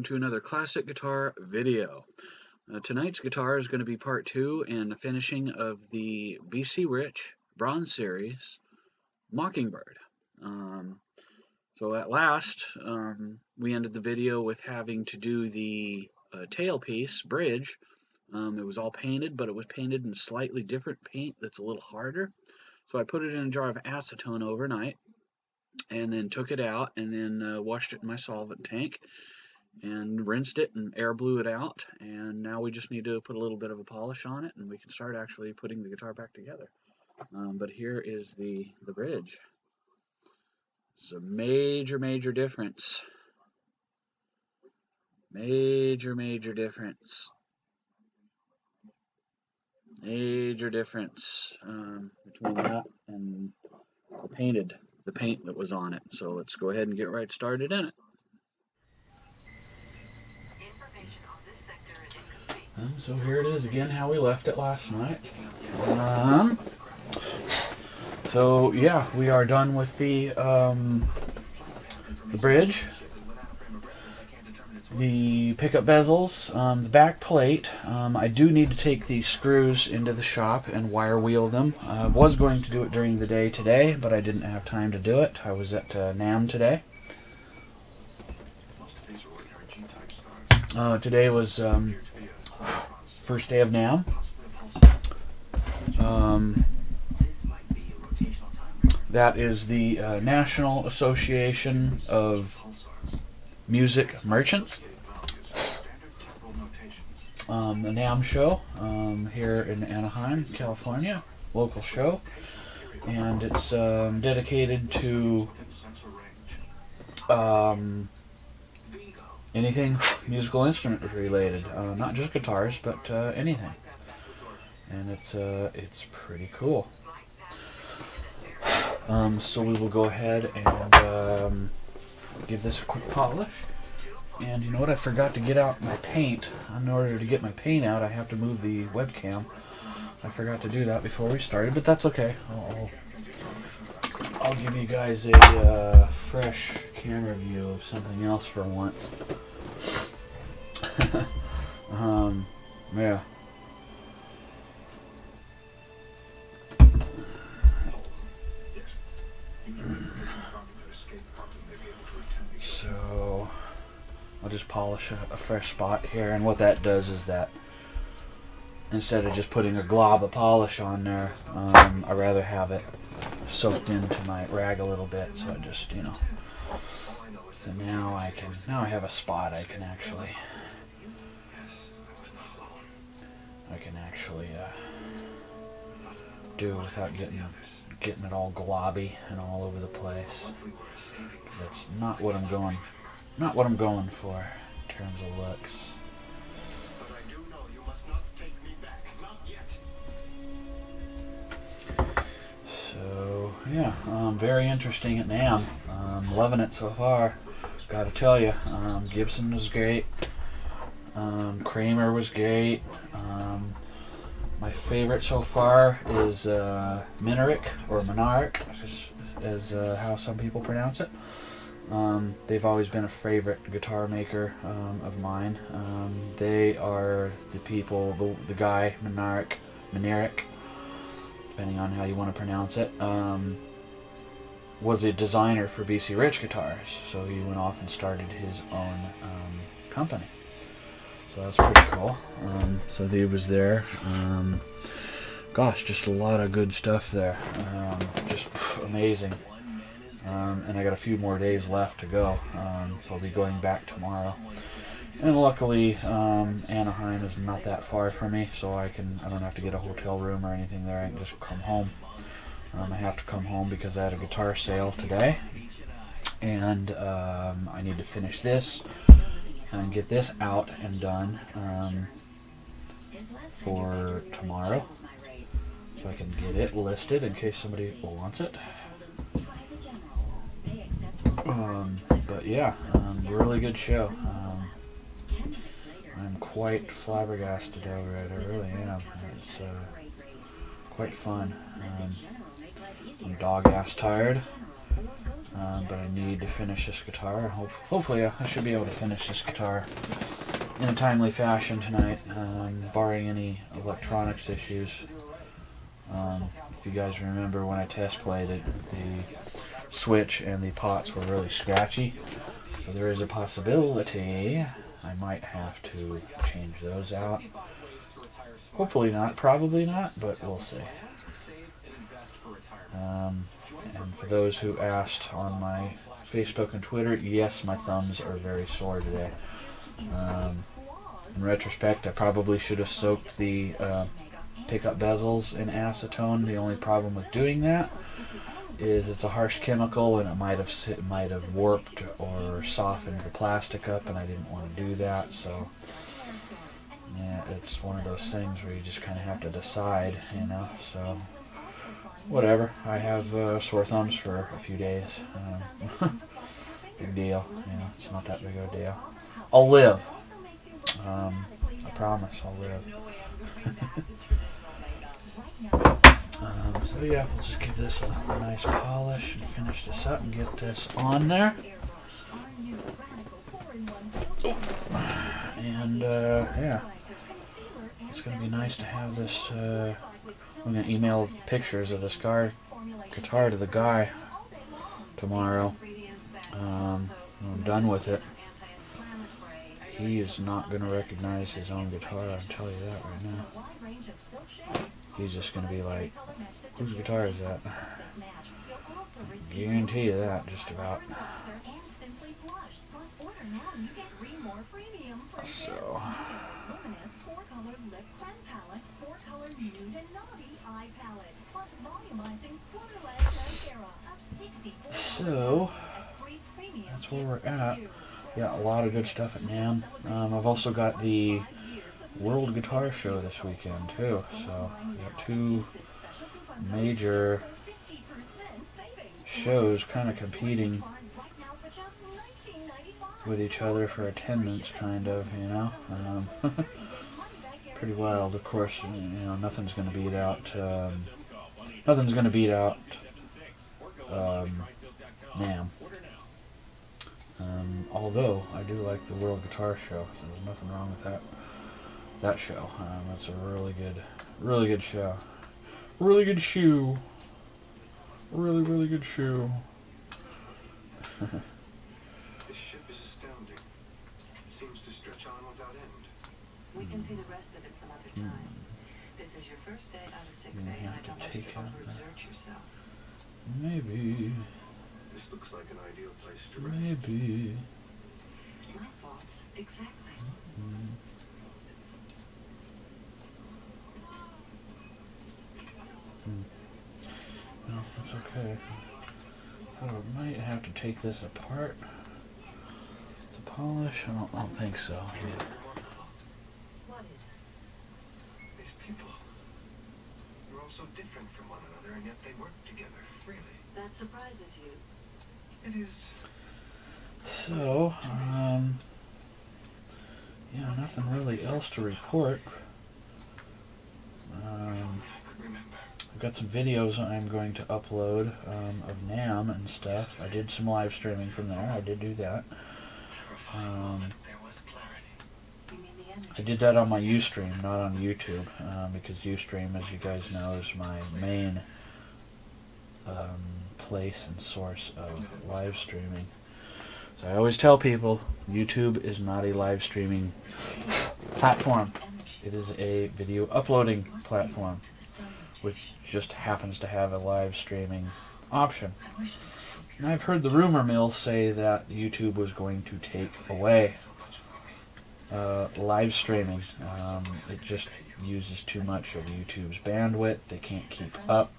welcome to another classic guitar video. Tonight's guitar is going to be part 2 and the finishing of the BC Rich Bronze Series Mockingbird. So at last, we ended the video with having to do the tailpiece bridge. It was all painted, but it was painted in slightly different paint that's a little harder. So I put it in a jar of acetone overnight, and then took it out and then washed it in my solvent tank and rinsed it and air blew it out, and now we just need to put a little bit of a polish on it and we can start actually putting the guitar back together. But here is the bridge. It's a major difference. Major difference. Major difference between that and the paint that was on it. So let's go ahead and get right started in it. So here it is again, how we left it last night. So yeah, we are done with the bridge, the pickup bezels, the back plate. I do need to take these screws into the shop and wire wheel them. I was going to do it during the day today, but I didn't have time to do it. I was at NAMM today. Today was first day of NAMM. That is the National Association of Music Merchants. The NAMM show here in Anaheim, California, local show, and it's dedicated to anything musical instrument related, not just guitars, but anything. And it's pretty cool. So we will go ahead and give this a quick polish. And you know what? I forgot to get out my paint. In order to get my paint out, I have to move the webcam. I forgot to do that before we started, but that's okay. I'll give you guys a fresh camera view of something else for once. Yeah. So I'll just polish a fresh spot here, and what that does is that instead of just putting a glob of polish on there, I'd rather have it soaked into my rag a little bit, so I just, you know, so now I have a spot I can actually do without getting it all globby and all over the place. That's not what I'm going for in terms of looks. So yeah, very interesting at NAMM. Loving it so far. Gotta tell you, Gibson was great. Kramer was great. My favorite so far is Minarek, or Monarch, as how some people pronounce it. They've always been a favorite guitar maker of mine. They are the people, the guy, Monarch, depending on how you want to pronounce it, was a designer for BC Rich guitars. So he went off and started his own company. So that's pretty cool. So he was there. Gosh, just a lot of good stuff there. Just amazing. And I got a few more days left to go. So I'll be going back tomorrow. And luckily, Anaheim is not that far from me, so I don't have to get a hotel room or anything there. I can just come home. I have to come home because I had a guitar sale today, and I need to finish this and get this out and done for tomorrow, so I can get it listed in case somebody wants it. But yeah, really good show. I'm quite flabbergasted over it. I really am. It's quite fun. I'm dog-ass tired. but I need to finish this guitar. Hopefully I should be able to finish this guitar in a timely fashion tonight, barring any electronics issues. If you guys remember when I test played it, the switch and the pots were really scratchy, so there is a possibility I might have to change those out. Hopefully not, probably not, but we'll see. And for those who asked on my Facebook and Twitter, yes, my thumbs are very sore today. In retrospect, I probably should have soaked the pickup bezels in acetone. The only problem with doing that is it's a harsh chemical, and it might have warped or softened the plastic up, and I didn't want to do that. So yeah, it's one of those things where you just kind of have to decide, you know. So whatever. I have sore thumbs for a few days. Big deal. You know, it's not that big of a deal. I'll live. I promise I'll live. So yeah, we'll just give this a nice polish and finish this up and get this on there. And yeah, it's going to be nice to have this. I'm going to email pictures of this guitar to the guy tomorrow. When I'm done with it. He is not going to recognize his own guitar, I'll tell you that right now. He's just going to be like, whose guitar is that? I guarantee you that, just about. So. So, that's where we're at. Yeah, a lot of good stuff at NAMM. I've also got the World Guitar Show this weekend too, so we got two major shows kind of competing with each other for attendance, kind of, you know. Pretty wild. Of course, you know, nothing's going to beat out NAMM. Although I do like the World Guitar Show, so there's nothing wrong with that show. It's a really good show. Really good shoe. Really good shoe. This ship is astounding. It seems to stretch on without end. We can see the rest of it some other time. This is your first day out of sick bay, and I don't want you to overexert yourself. Maybe. This looks like an ideal place to rest. Maybe. My thoughts, exactly. No, that's okay. I thought I might have to take this apart to polish. I don't think so. Yeah. What is? These people. They're all so different from one another, and yet they work together freely. That surprises you. It is. So, yeah, nothing really else to report. I've got some videos I'm going to upload of NAMM and stuff. I did some live streaming from there. I did do that. I did that on my Ustream, not on YouTube, because Ustream, as you guys know, is my main place and source of live streaming. So I always tell people, YouTube is not a live streaming platform. It is a video uploading platform, which just happens to have a live streaming option. And I've heard the rumor mill say that YouTube was going to take away live streaming. It just uses too much of YouTube's bandwidth. They can't keep up.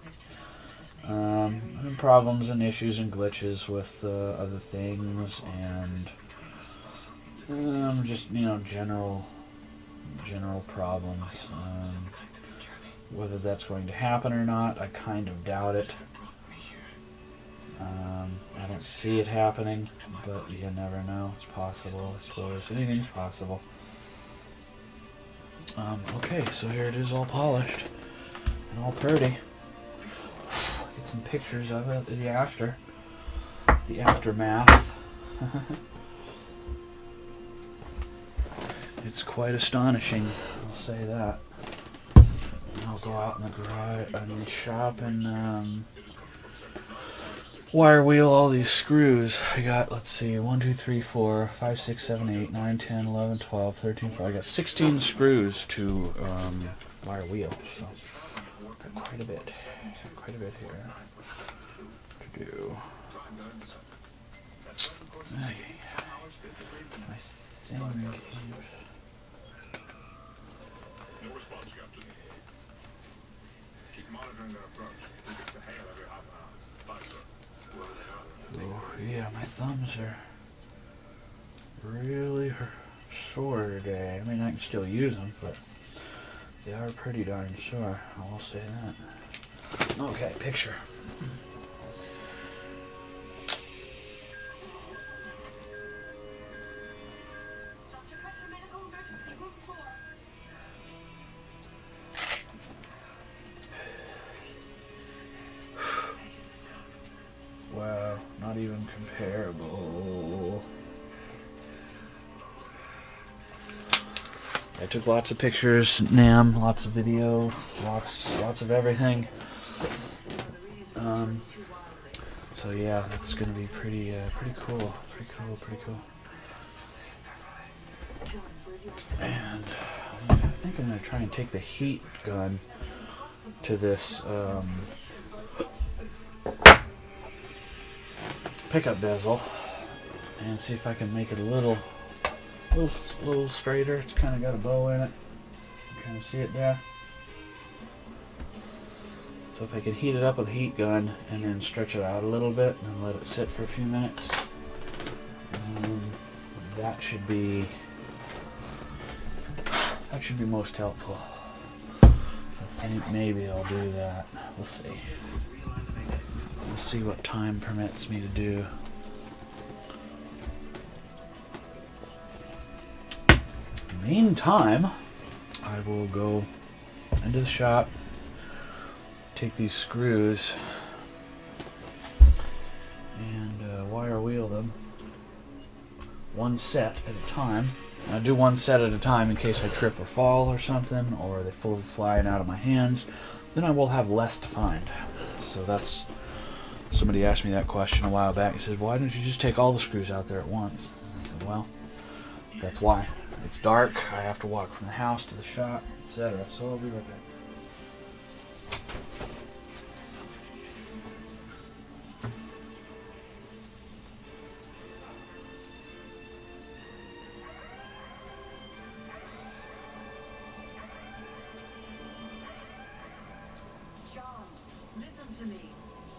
And problems and issues and glitches with other things, and just, you know, general problems. Whether that's going to happen or not, I kind of doubt it. I don't see it happening, but you never know. It's possible, I suppose. Anything's possible. Okay, so here it is, all polished and all pretty. Get some pictures of it, the the aftermath. It's quite astonishing, I'll say that. I'll go out in the garage and shop and wire wheel all these screws. I got, let's see, 1, 2, 3, 4, 5, 6, 7, 8, 9, 10, 11, 12, 13, 14. I got 16 screws to wire wheel, so got quite a bit here to do. Okay. I think. Oh, yeah, my thumbs are really sore today. I mean, I can still use them, but they are pretty darn sore. I will say that. Okay, picture. Wow, not even comparable. I took lots of pictures, NAM, lots of video, lots of everything. So yeah, that's gonna be pretty cool, pretty cool. And I think I'm gonna try and take the heat gun to this pickup bezel and see if I can make it a little straighter. It's kind of got a bow in it. You kind of see it there. So if I can heat it up with a heat gun and then stretch it out a little bit and let it sit for a few minutes, that should be most helpful. So I think maybe I'll do that. We'll see. We'll see what time permits me to do. Meantime, I will go into the shop, take these screws, and wire wheel them one set at a time. I do one set at a time in case I trip or fall or something, or they fall flying out of my hands. Then I will have less to find. So that's, somebody asked me that question a while back. He says, why don't you just take all the screws out there at once? I said, well, that's why. It's dark, I have to walk from the house to the shop, etc. So I'll be right back. John, listen to me.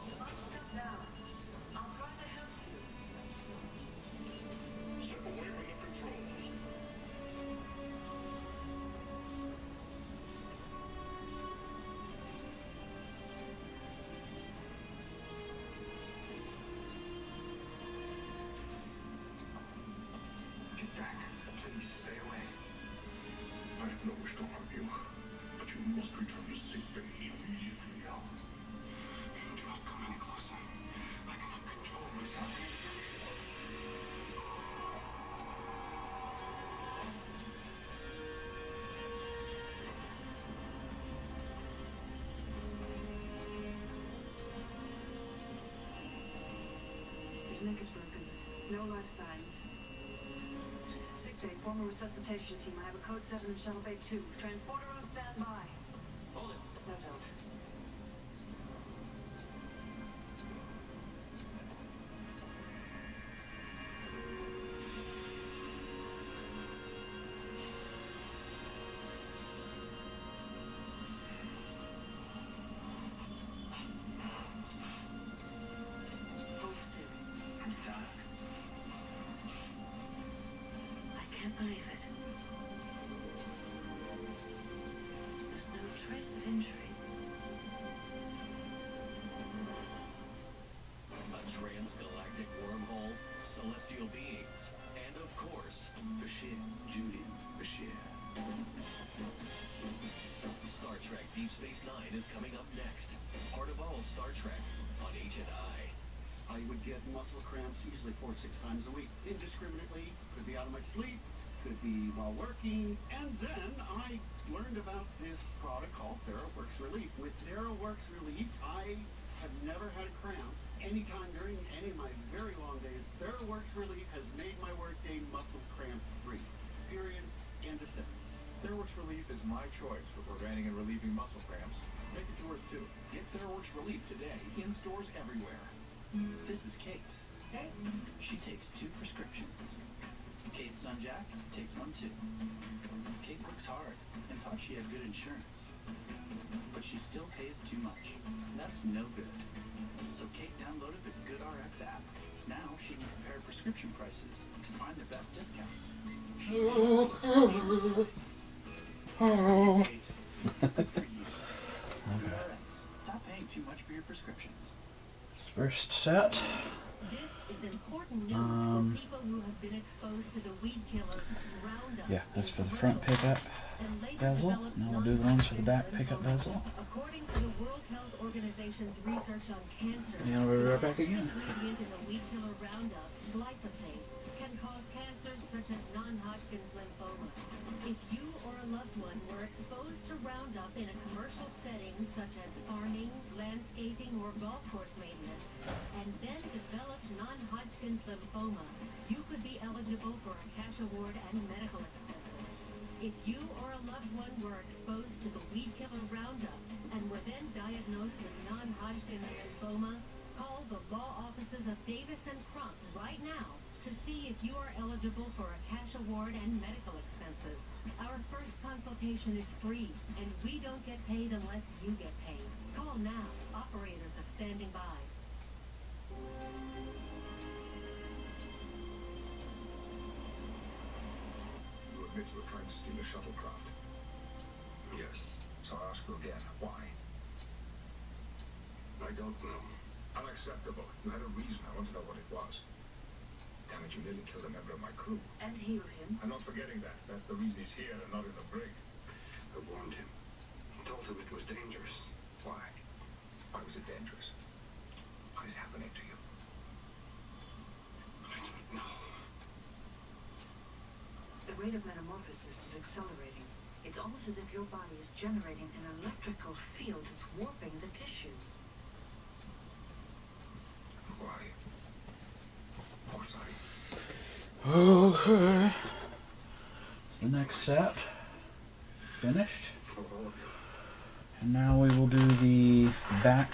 You must step down. I'll try to help you. Step away from the controls. Get back. Please stay away. I have no wish to harm you, but you must return to sick bay immediately. Do not come any closer. I cannot control myself. His neck is broken. No life signs. Sick bay, former resuscitation team. I have a code 7 in Shuttle Bay 2. Transporter on standby. Hold it. No, don't. Hold still. I'm dying. I can't believe it. There's no trace of injury. A transgalactic wormhole, celestial beings, and of course, Bashir, Judy, Bashir. Star Trek Deep Space Nine is coming up next. Part of all Star Trek on H&I. I would get muscle cramps usually 4 or 6 times a week, indiscriminately. Could be out of my sleep, could be while working. And then I learned about this product called TheraWorks Relief. With TheraWorks Relief, I have never had a cramp anytime during any of my very long days. TheraWorks Relief has made my workday muscle cramp free. Period. End of sentence. TheraWorks Relief is my choice for preventing and relieving muscle cramps. Make it yours too. Get TheraWorks Relief today in stores everywhere. This is Kate. Hey. She takes 2 prescriptions. Kate's son Jack takes 1 too. Kate works hard and thought she had good insurance, but she still pays too much. That's no good. So Kate downloaded the GoodRx app. Now she can compare prescription prices to find the best discounts. She Kate, good for you. GoodRx. Stop paying too much for your prescriptions. First set. This is important news for people who have been exposed to the weed killer Roundup. Yeah, that's for the front pickup bezel. Now we'll do the ones for the back pickup bezel. According to the World Health Organization's research on cancer, And we'll be right back again. the ingredient in the weed killer Roundup, glyphosate, can cause cancers such as non-Hodgkin's lymphoma. If you or a loved one were exposed to Roundup in a commercial setting such as farming, landscaping, or golf course maintenance, and then developed non-Hodgkin's lymphoma, you could be eligible for a cash award and medical expenses. If you or a loved one were exposed to the weed killer Roundup and were then diagnosed with non-Hodgkin's lymphoma, call the law offices of Davis and Crump right now to see if you are eligible for a cash award and medical expenses. Our first consultation is free, and we don't get paid unless you get paid. Call now. Operators are standing by. You admit you were trying to steal a shuttlecraft? Yes. So I ask you again, why? I don't know. Unacceptable. You had a reason. I want to know what it was. Damn it, you nearly killed a member of my crew. And heal him. I'm not forgetting that. That's the reason he's here and not in the brig. I warned him. Told him it was dangerous. Why? Why was it dangerous? What is happening to you? I don't know. The rate of metamorphosis is accelerating. It's almost as if your body is generating an electrical field that's warping the tissue. Why? Was I? Okay. It's the next set. Finished. For all of you. And now we will do the back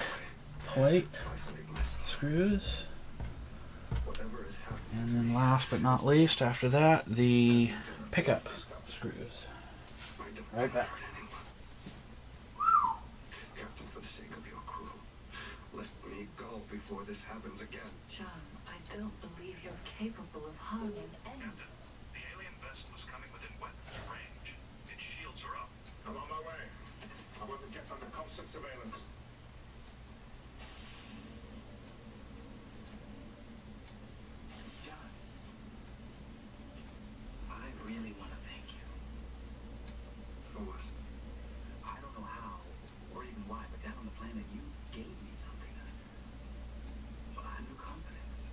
plate Isolate myself. screws. Whatever is happening. And then last but not least, after that, the pickup screws. Right back. Captain, for the sake of your crew, let me go before this happens again. John, I don't believe you're capable of harming anyone. The alien vessel is coming within weapons range. Its shields are up. I'm on my way. I want to get under constant surveillance. John, I really want to thank you. For what? I don't know how, or even why, but down on the planet you gave me something. A new confidence.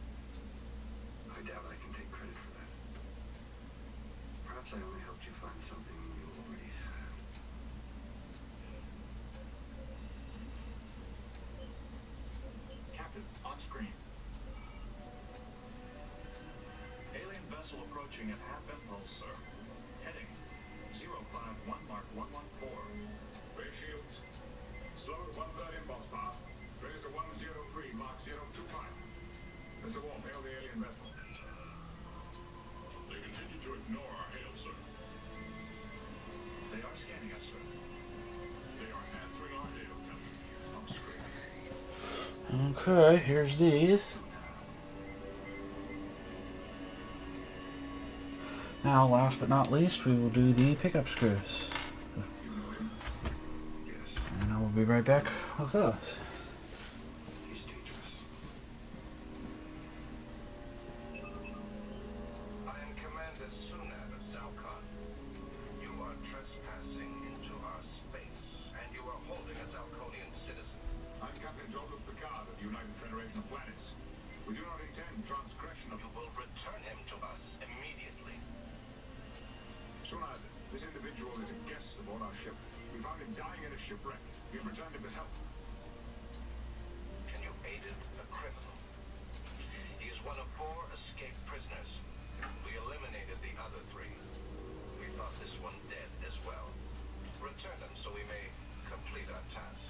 I doubt I can take credit for that. Perhaps I only helped you find something you already had. Captain, on screen. Alien vessel approaching at half impulse, sir. Heading 051 Mark 114. Ray shields. Slow at 1/3 impulse path. Raise to 103 Mark 025. Mr. Wolf, hail the alien vessel. They continue to ignore our hail, sir. They are scanning us, sir. They are answering our hail, Captain. On screen. Okay, here's these. Now, last but not least, we will do the pickup screws. You know him? Yes. And I will be right back with those. He's dangerous. I am Commander Sunad of Zalcon. You are trespassing into our space, and you are holding a Zalconian citizen. I'm Captain Joseph Picard of the United Federation of Planets. shipwrecked. We returned him to health. And you aided a criminal. He is one of 4 escaped prisoners. We eliminated the other 3. We thought this one dead as well. Return him so we may complete our task.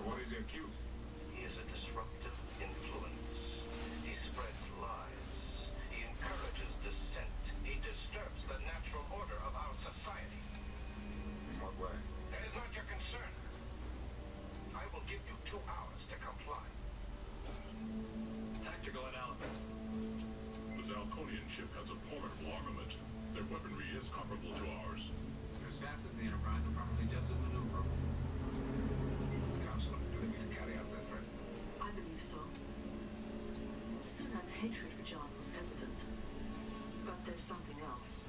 For what is he accused? He is a disruptive influence. He spreads lies. He encourages dissent. He disturbs the natural order of our society. In what way? That is not your concern. I will give you 2 hours to comply. Tactical analysis. The Zalconian ship has a formidable armament. Their weaponry is comparable to ours. Their stats as the Enterprise are probably just as maneuverable. Counselor, do they need to carry out their threat? I believe so. Sunat's hatred for John was evident. But there's something else.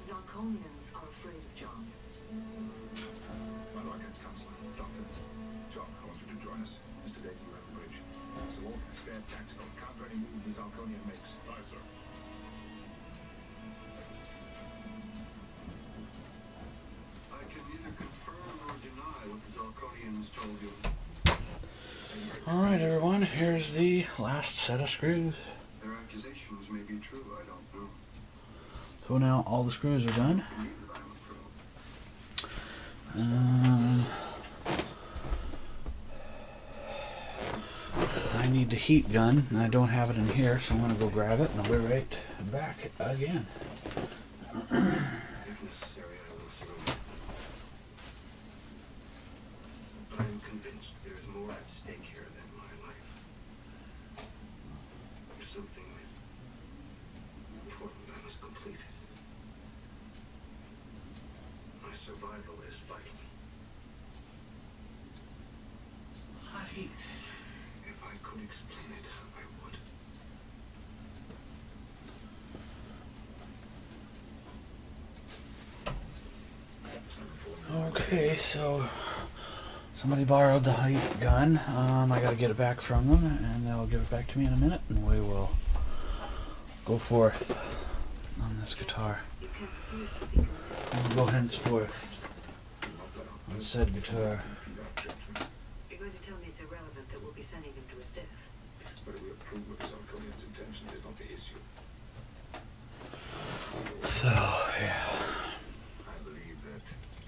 Zalconians are afraid of John. My rockets, Counselor. Doctors. John, I want you to join us. Mr. Dave, you have the bridge. So all stand tactical. Counter any move the Zalconian makes. Aye, sir. I can neither confirm or deny what the Zalconians told you. Alright everyone, here's the last set of screws. Their accusations may be true, I don't know. So now all the screws are done. I believe that I'm a pro. I need the heat gun, and I don't have it in here, so I'm going to go grab it, and I'll be right back again. If necessary, I will surrender. But I am convinced there is more at stake here than my life. There's something important I must complete. My survival is vital. Hot heat. If I could explain it, I would. Okay, so somebody borrowed the heat gun. I got to get it back from them, and they'll give it back to me in a minute, and we will go forth on this guitar. You can't seriously be considered. We'll go henceforth on said guitar. You're going to tell me it's irrelevant that we'll be sending him to his death. Whether we approve of the Zalconian's intentions is not the issue. So, yeah. I believe that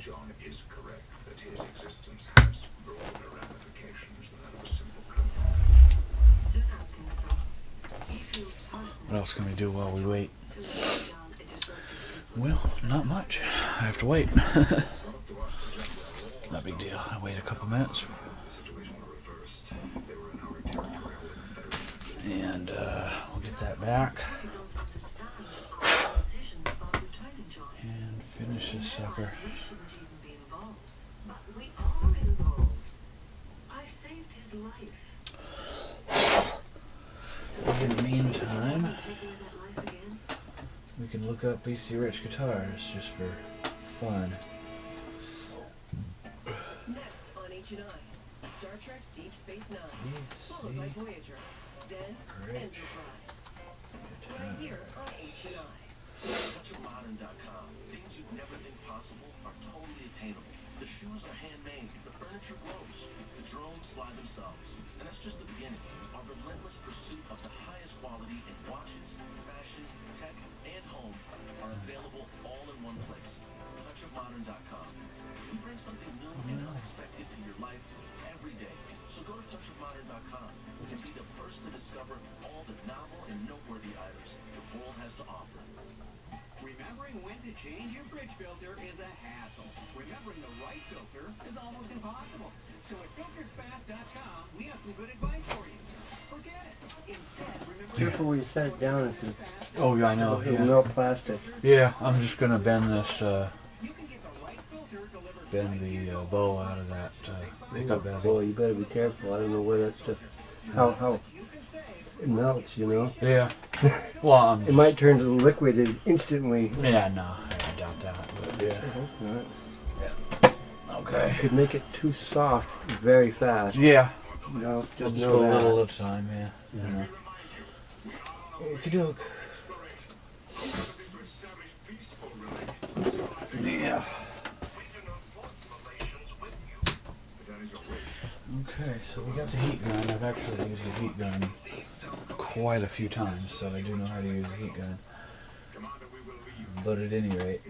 John is correct, that his existence has broader ramifications than that of a simple criminal. Sunat thinks so. He feels personally. What else can we do while we wait? Sunat is John a disruptive Well, not much. I have to wait. It's not up to us to judge whether all Not a big deal. I wait a couple minutes, the situation were reversed. They were in our territorial and federal. and we'll get that back You don't understand our decision about returning John. and finish this sucker. We shouldn't even be involved. But we are involved. I saved his life. In the meantime, Take away that life again? we can look up BC Rich guitars just for fun. Next on H&I, Star Trek Deep Space Nine, followed by BC Voyager, then Rich Enterprise. Right guitar. here on H&I. TouchOfModern.com. Things you'd never think possible are totally attainable. The shoes are handmade. The furniture glows. The drones fly themselves. And that's just the beginning. Our relentless pursuit of the highest quality in watches, fashion, tech, and home are available all in one place. TouchOfModern.com. We bring something new and unexpected to your life every day. So go to TouchOfModern.com and be the first to discover all the novel and noteworthy items the world has to offer. Remembering when to change your fridge filter is a hassle. Remembering the right filter is almost impossible. So at filtersfast.com, we have some good advice for you. Forget it. Instead, remember... Careful when you set it down if you Oh, yeah, I know. it'll Yeah. melt plastic. Yeah, I'm just gonna bend this, You can get the right filter delivered bend the bow out of that pickup Boy, bezel. you better be careful. I don't know where that stuff, how it melts, you know. Yeah. Well, It might turn to liquid instantly. Yeah, no, I doubt that. But yeah. I hope not. Okay. It could make it too soft very fast. Yeah. You know, We'll just just know go a that. little at a time. Yeah. You know. Okey-doke. Yeah. We do not want relations Okay, so we got the heat gun. I've actually used the heat gun quite a few times, so I do know how to use the heat gun. But at any rate,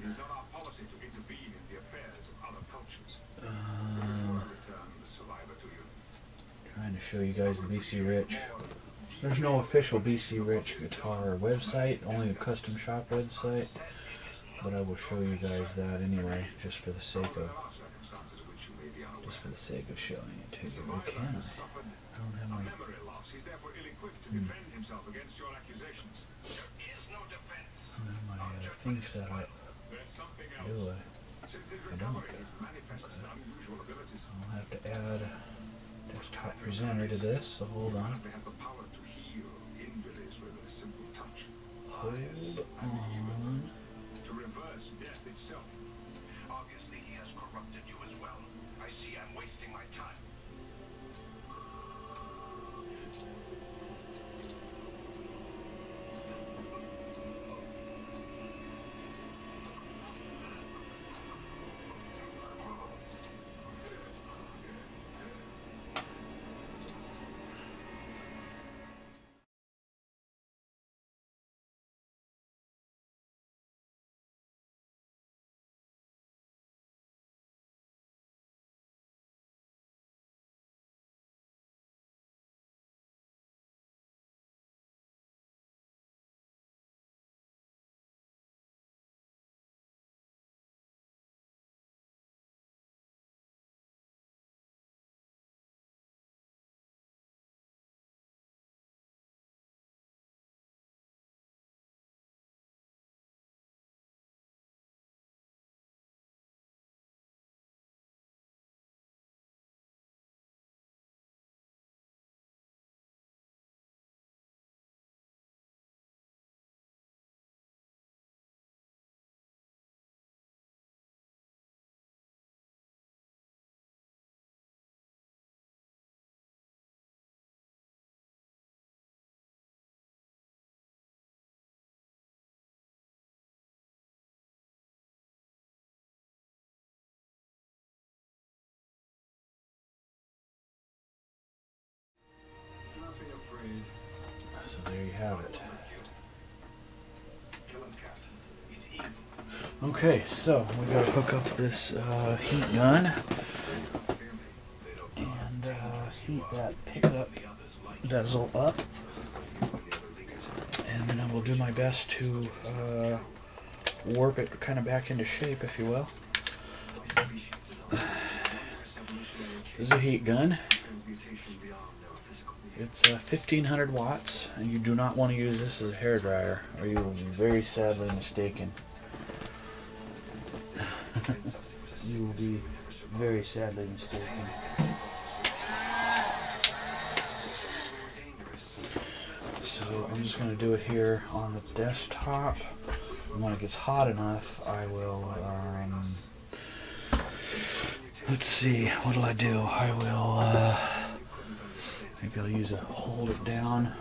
trying to show you guys the BC Rich. There's no official BC Rich guitar website, only a custom shop website. But I will show you guys that anyway, just for the sake of showing it to you. Oh, can I? I don't have my. My thing set up. Do I don't. I'll have to add desktop presenter to this, so hold on. Hold on. To reverse death itself. Obviously, he has corrupted you as well. I see I'm wasting my time. So there you have it. Okay, so we gotta hook up this heat gun and heat that pickup bezel up, and then I will do my best to warp it kind of back into shape, if you will. This is a heat gun. It's 1500 watts, and you do not want to use this as a hairdryer, or you will be very sadly mistaken. You will be very sadly mistaken. So I'm just going to do it here on the desktop. And when it gets hot enough, I will, let's see, what'll I do? I will, maybe I'll use hold it down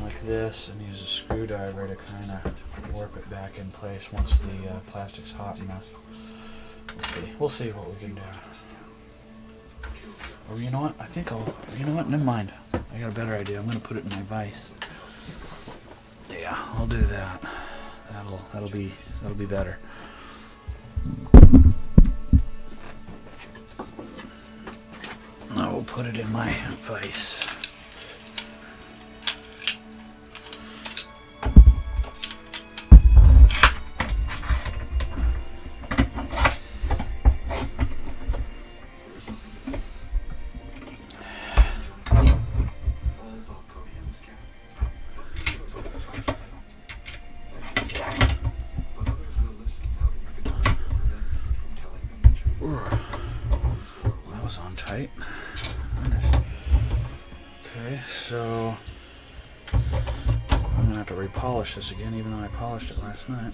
like this, and use a screwdriver to kind of warp it back in place once the plastic's hot enough. We'll see what we can do. Or you know what? I think you know what? Never mind. I got a better idea. I'm going to put it in my vise. Yeah, I'll do that. That'll be better. I will put it in my vise. That was on tight. Okay, so I'm gonna have to repolish this again, even though I polished it last night.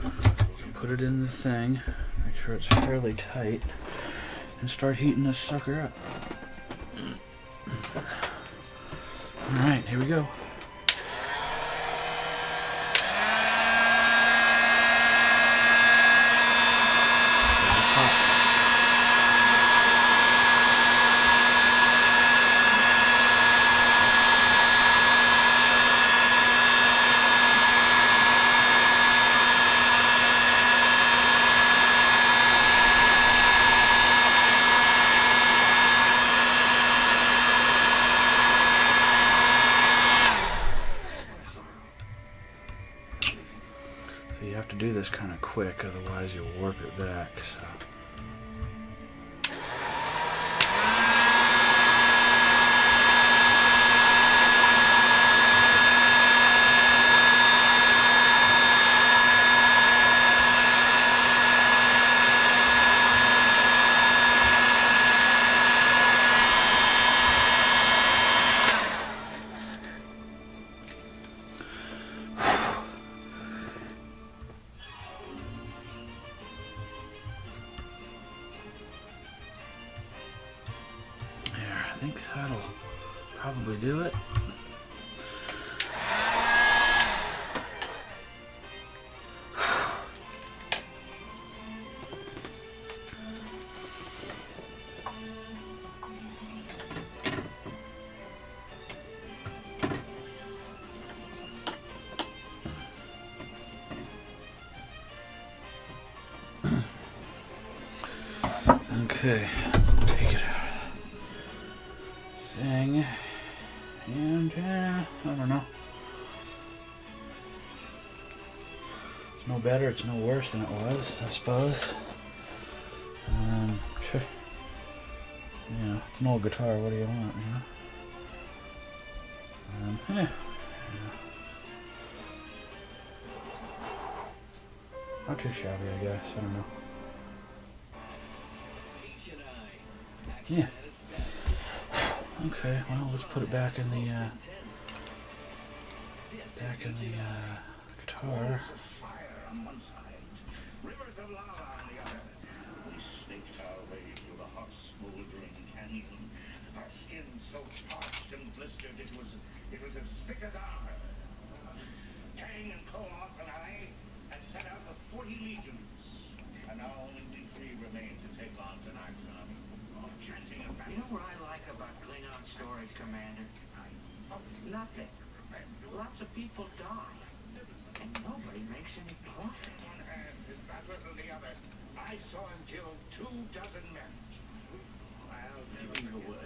So put it in the thing, make sure it's fairly tight, and start heating this sucker up. Alright, here we go. It's hot. do this kind of quick, otherwise you'll warp it back. So. I think that'll probably do it. Okay, take it out. Thing, and I don't know. It's no better, it's no worse than it was, I suppose. Sure. You know, it's an old guitar, what do you want, you know? Yeah. Not too shabby, I guess, I don't know. Yeah. Okay, well, let's put it back in the guitar. Rivers of lava on the other. We snaked our way through the hot, smoldering canyon. Our skin so parched and blistered it was as thick as iron. Kang and Komoth and I had set out with 40 legions, and now only we three remain to take on tonight's army. Chanting a battle. You know what I like about Klingon stories, Commander? Nothing. Lots of people die, and nobody makes any profit. One hand is better than the other. I saw him kill 24 men. I'll never forget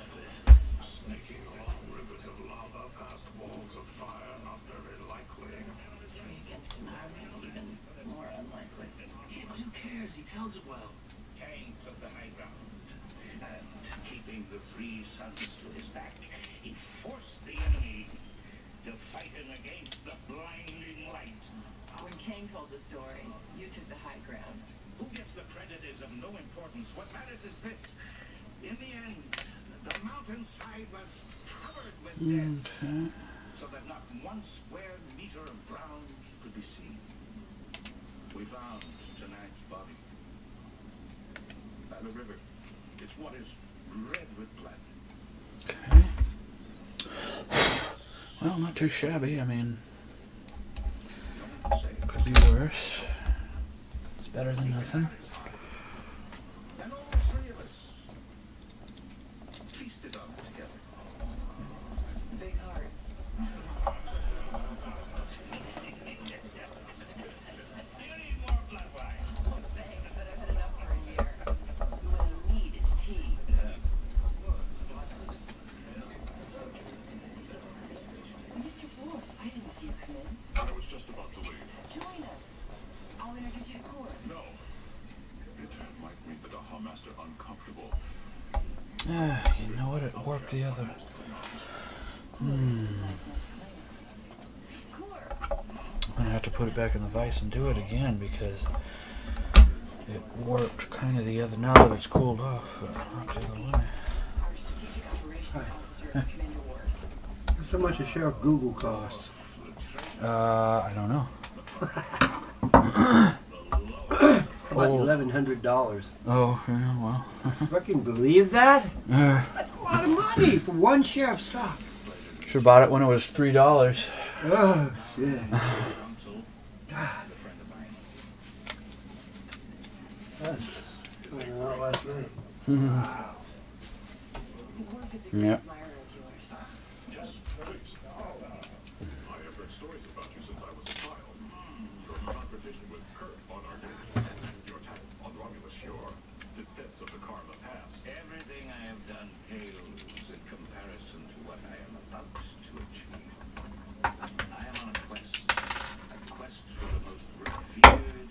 that. Snaking along rivers of lava past walls of fire, not very likely. Three against an army, even more unlikely. Yeah, but who cares? He tells it well. Kang took the high ground, and keeping the three sons to his back, he forced the enemy to fight him against the blinding light. When Kang told the story, you took the high ground. Who gets the credit is of no importance. What matters is this. In the end, the mountainside was covered with death, so that not one square meter of ground could be seen. We found tonight's body by the river. It's what is red with blood. Okay. Well, not too shabby. I mean, could be worse. It's better than nothing. And all three of us feasted on it together. Big heart. You need more blood wine. Thanks, but I've had enough for a year. What I need is tea. Mr. Ford, I didn't see you come in. I was just about to leave. Join us. I'll introduce you to Cord. No. It might make the Daha Master uncomfortable. You know what? It warped the other. I'm gonna have to put it back in the vise and do it again because it warped kind of the other. Now that it's cooled off, not the other way. Our strategic operations officer, Commander Ward. So much a share of Google costs. I don't know. About $1,100. Oh, yeah, well. Fucking believe that? Should That's a lot of money for one share of stock. have bought it when it was $3. Oh, shit. God. That's not last night. Work is a Yeah. great admirer of yours. Yes, please. I have read stories about you since I was a child. Your confrontation with Kurt on our day, your attack on Romulus, your defense of the Karma Pass. Everything I have done pales in comparison to what I am about to achieve. I am on a quest for the most revered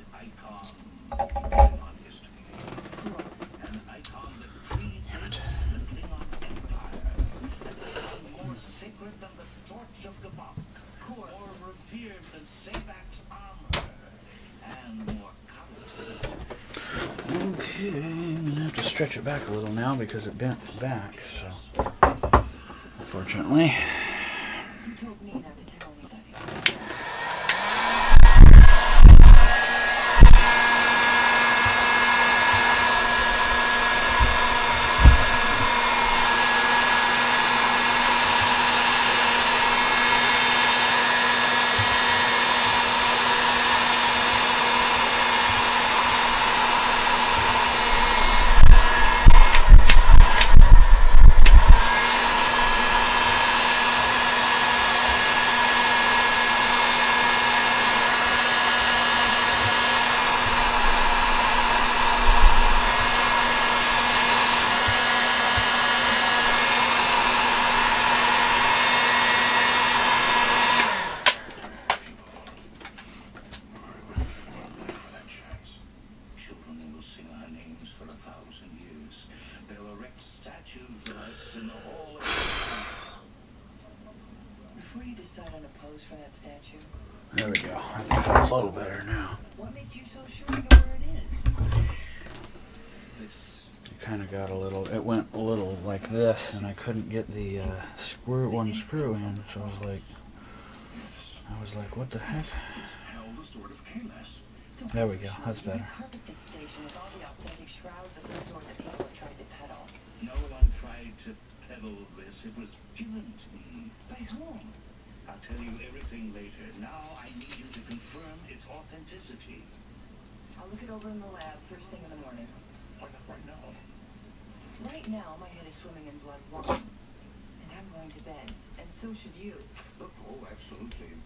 stretch it back a little now because it bent back, so unfortunately. You told me not to tell anybody. There we go. I think that's a little better now. What makes you so sure you know where it is? It kind of got a little, it went a little like this, and I couldn't get the one screw in, so I was like, what the heck? There we go. That's better. No one tried to peddle this. It was given to me. By whom? I'll tell you everything later. Now I need you to confirm its authenticity. I'll look it over in the lab first thing in the morning. Why not right now? Right now, my head is swimming in blood warm. And I'm going to bed. And so should you. Oh, absolutely.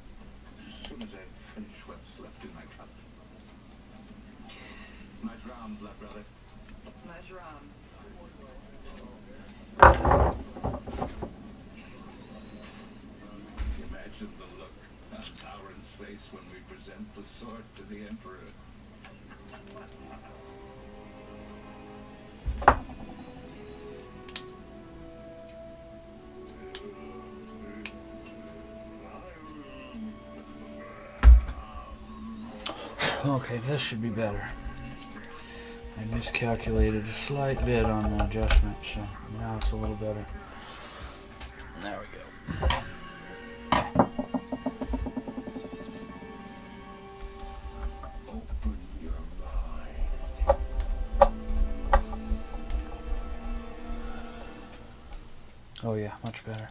As soon as I finish what's left in my cup. My drum, blood brother. My drum. Imagine the look on Tauren's face when we present the sword to the Emperor. Okay, this should be better. I miscalculated a slight bit on the adjustment, so now it's a little better. There we go. Open your mind. Oh yeah, much better.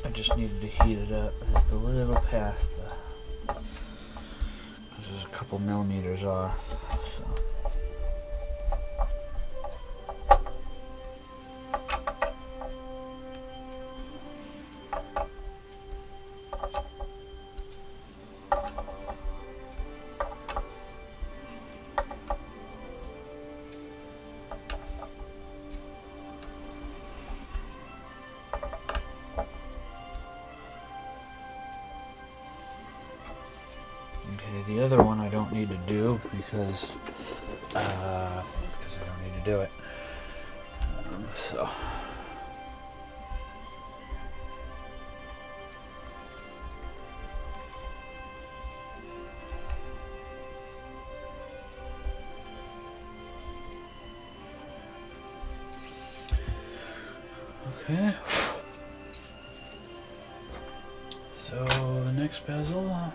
I just needed to heat it up just a little past the, this is a couple millimeters off, so. Okay, the other one I don't need to do because I don't need to do it. So. Okay. So the next bezel.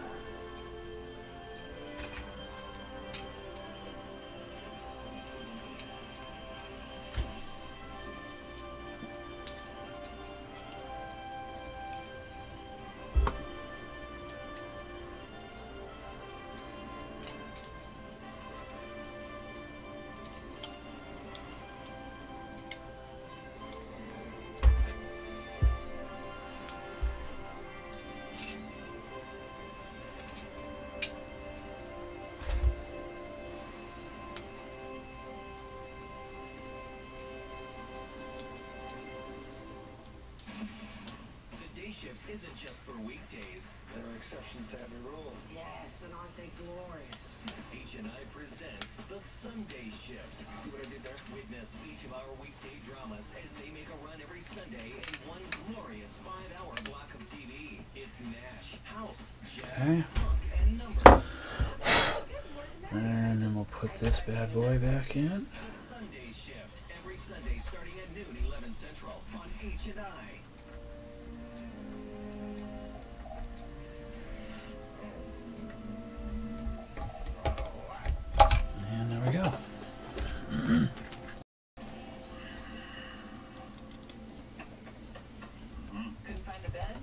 Shift isn't just for weekdays. There are exceptions to every rule. Yes, and aren't they glorious? H&I presents presents The Sunday Shift. See what I did there? Witness each of our weekday dramas as they make a run every Sunday in one glorious 5-hour block of TV. It's Nash, House, Jazz, Funk, and Numbers. And then we'll put this bad boy back in. The Sunday Shift, every Sunday starting at noon, 11 Central on H&I. And there we go. Couldn't find a bed?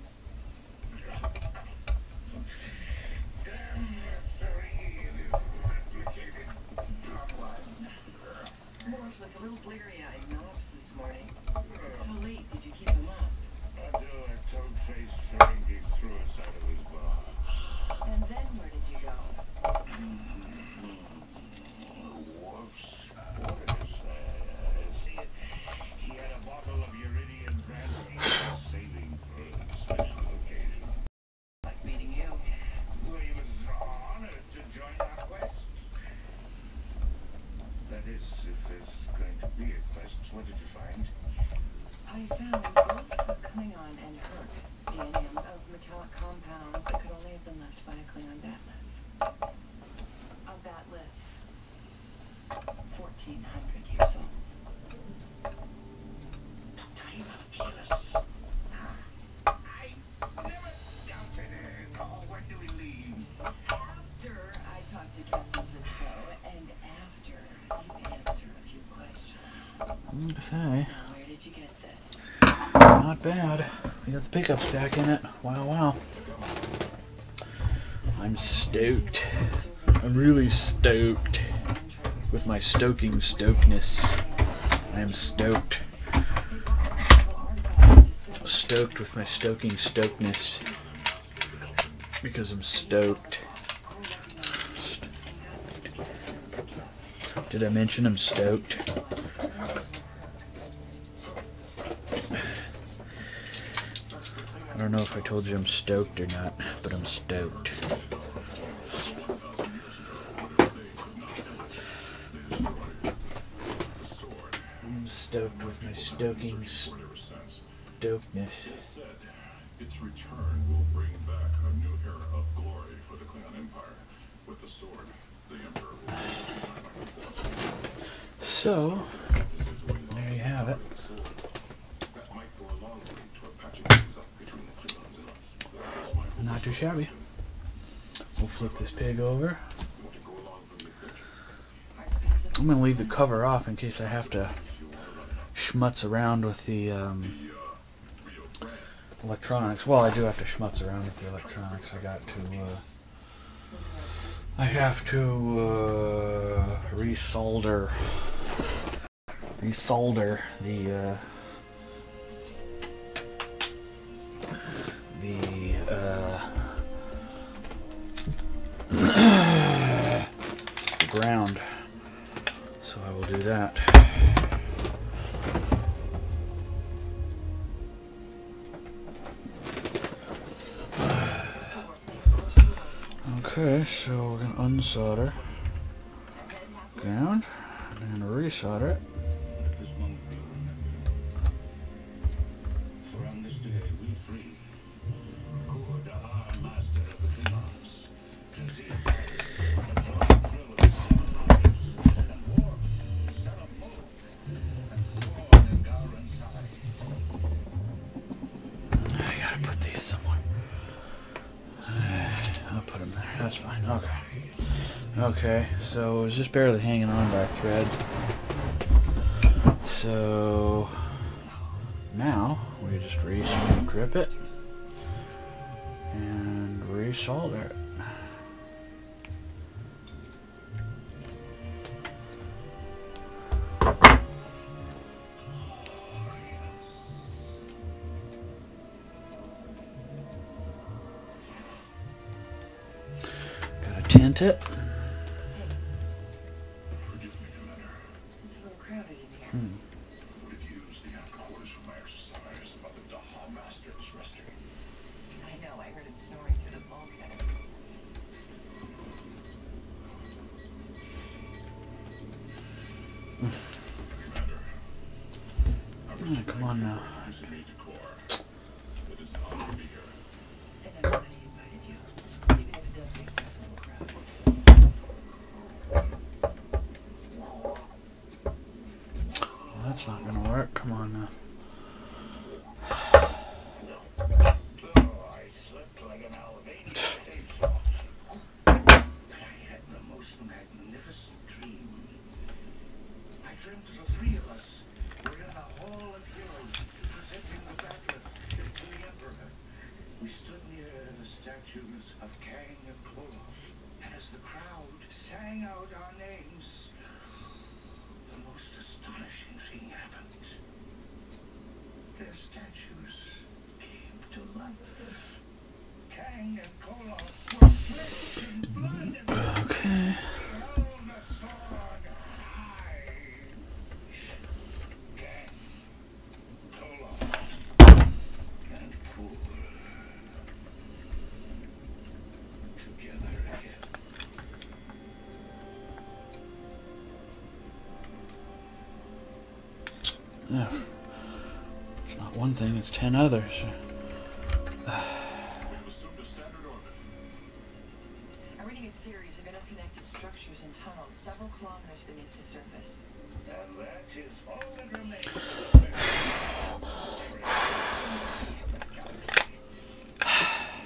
Morph looked a little bleary-eyed in the office this morning. How late did you keep him up? Until a toad-faced Ferengi threw us out of his bar. And then where did you go? Whoops. What is see it? He had a bottle of Uridian brandy saving for a special occasion. Like meeting you. Well, he was honored to join our quest. That is, if there's going to be a quest. What did you find? I found both a Klingon and Kirk DNA of metallic compounds that could only have been left by a Klingon bat'leth. A bat'leth 1,400 years old. Time of fearless. I never doubted it. Oh, when do we leave? After I talked to Captain Cisco and after you answer a few questions. Okay. Where did you get this? Not bad. We got the pickups back in it. Wow, wow. I'm stoked. I'm really stoked. With my stoking stokeness. I am stoked. Stoked with my stoking stokeness. Because I'm stoked. Did I mention I'm stoked? I don't know if I told you I'm stoked or not, but I'm stoked. I'm stoked with my stoking stokedness. Its return will bring back a new era of glory for the Klingon Empire. With the sword, the Emperor will be So, there you have it. that might go a long way toward patching things up between the Klingons and us. Not too shabby. We'll flip this pig over. I'm going to leave the cover off in case I have to schmutz around with the electronics. Well, I do have to schmutz around with the electronics. I have to resolder the ground. So I will do that. Okay, so we're going to unsolder ground and resolder it. From this day, we free. Core to our master of the Klingons. To see the joy thrill of and war, set up move, and war in Gowron's side. I gotta put these somewhere. I'll put them there. That's fine. Okay. Okay, so it was just barely hanging on by a thread. So now we just re-grip it and resolder it. Tint it. Forgive me, Commander. It's a little crowded in here. Would have used the after orders from my exercise about the Daha Master was resting. I know, I heard him snoring through the bulkhead. Oh, come on now. It is an honor to be here. And I'm glad he invited you, even if it does make that little crowd. Well, that's not gonna work. Come on now. I slept like an elevator tape sauce. I had the most magnificent dream. I dreamt the three of us were in the Hall of Heroes presenting the battle to the Emperor. We stood near the statues of Kang and Koloff, and as the crowd sang out our names, the most astonishing thing happened. Their statues came to life. Kang and Koloff were drenched in blood. Okay. Held the sword high. Kang, Koloff, and Cool. Together again. Yeah. It's not one thing, it's 10 others. We've assumed a standard orbit. I'm reading a series of interconnected structures and tunnels several kilometers beneath the surface. And that is all that remains of the galaxy.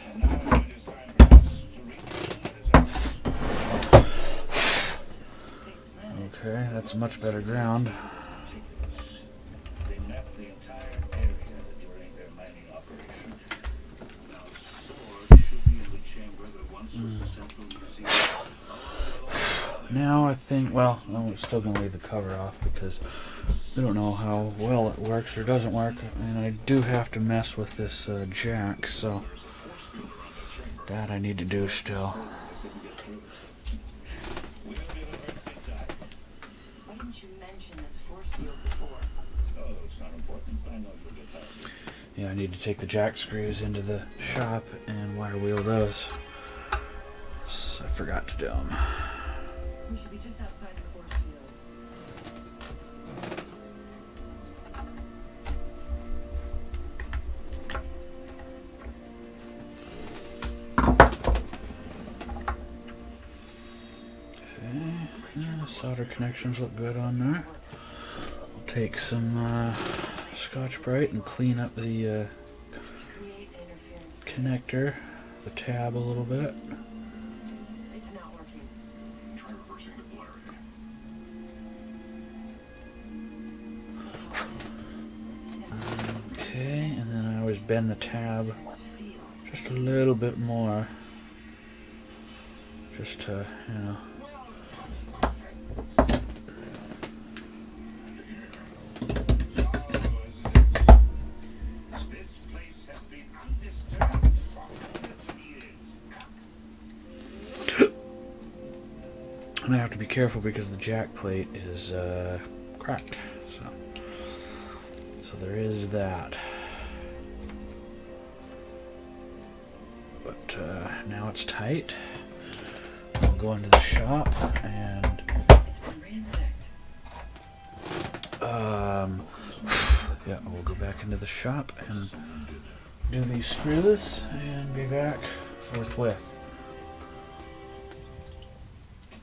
And now it is time for us to reclaim what is ours. Okay, that's much better ground. They mapped the entire area during their mining operation. Now the sword should be in the chamber that once was the central museum. Now I think, well, I'm still going to leave the cover off because we don't know how well it works or doesn't work. And I do have to mess with this jack, so that I need to do still. Why didn't you mention this force field before? Oh, it's not important. I know you'll get that. Yeah, I need to take the jack screws into the shop and wire wheel those. So I forgot to do them. We should be just outside the force field. Okay, solder connections look good on there. I'll take some Scotch-Brite and clean up the connector, the tab a little bit. It's not working. Try reversing the polarity. Okay, and then I always bend the tab just a little bit more, just to, you know. This place has been undisturbed for hundreds of years. And I have to be careful because the jack plate is cracked, so there is that. But now it's tight. I'll go into the shop and yeah, we'll go back into the shop and do these screws and be back forthwith.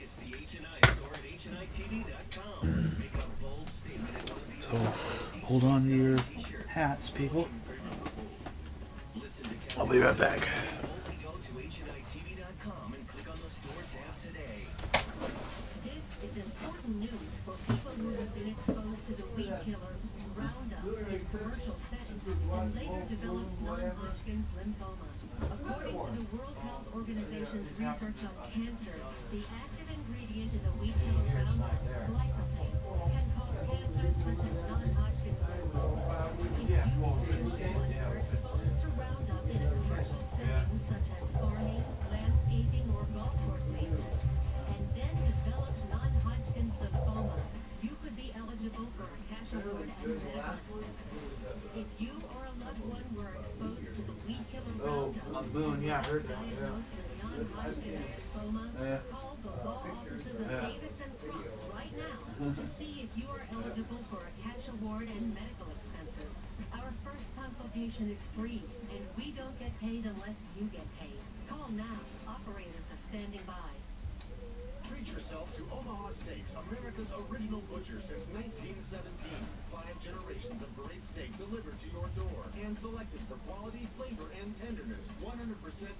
It's the H&I store at HNITV.com. Make a bold statement and one of these So hold on to your hats, people. I'll be right back. Go to HNITV.com and click on the store tab today. This is important news for people who have been exposed to the weed killer Roundup in commercial settings and later developed non-Hodgkin's lymphoma. According to the World Health Organization's research on cancer, the active ingredient in the weed killer Roundup, glyphosate, can cause cancers such as non-Hodgkin's lymphoma. If you or anyone are exposed to Roundup in a commercial setting such as farming, landscaping, or golf course maintenance, and then develop non-Hodgkin's lymphoma, you could be eligible for a cash award and medical expenses. If you or a loved one were exposed to the weed killer Roundup, on Boone, yeah, I heard that, diagnosed with non-Hodgkin's lymphoma, Yeah. call the law offices of Davis and Cross right now to see if you free, and we don't get paid unless you get paid. Call now. Operators are standing by. Treat yourself to Omaha Steaks, America's original butcher since 1917. 5 generations of great steak delivered to your door. Hand selected for quality, flavor, and tenderness. 100%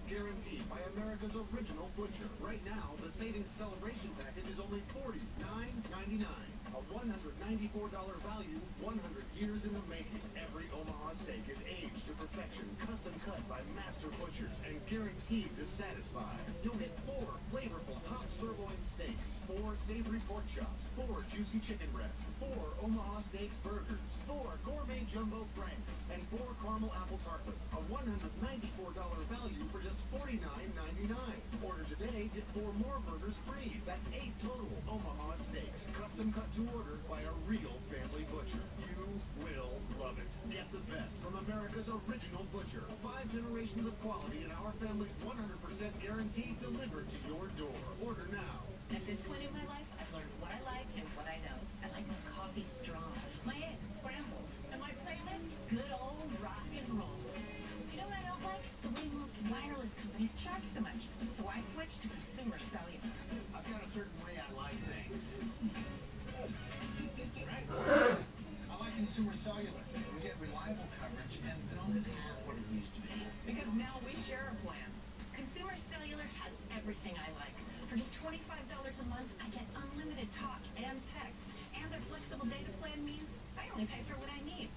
guaranteed by America's original butcher. Right now, the Savings Celebration Package is only $49.99. A $194 value, 100 years in the making. Every Omaha steak is aged to perfection, custom cut by master butchers, and guaranteed to satisfy. You'll get 4 flavorful top sirloin steaks, 4 savory pork chops, 4 juicy chicken breasts, 4 Omaha Steaks burgers, 4 gourmet jumbo franks, and 4 caramel apple tartlets. A $194 value for just $49.99. Order today, get 4 more burgers free. That's 8 total Omaha Steaks, custom cut to order by a real family butcher. You will love it. Get the best from America's original butcher. 5 generations of quality and our family's 100% guaranteed delivered to your door. Order now. At this point in my life, I've learned what I like and what I know. I like my coffee strong, my eggs scrambled, and my playlist, good old rock and roll. You know what I don't like? The way most wireless companies charge so much. So I switched to Consumer Cellular. I've got a certain way I like things. Right? I like Consumer Cellular. We get reliable coverage, and bill is half what it used to be. Because now we share a plan. Consumer Cellular has everything I like. For just $25 a month, I get unlimited talk and text. And their flexible data plan means I only pay for what I need.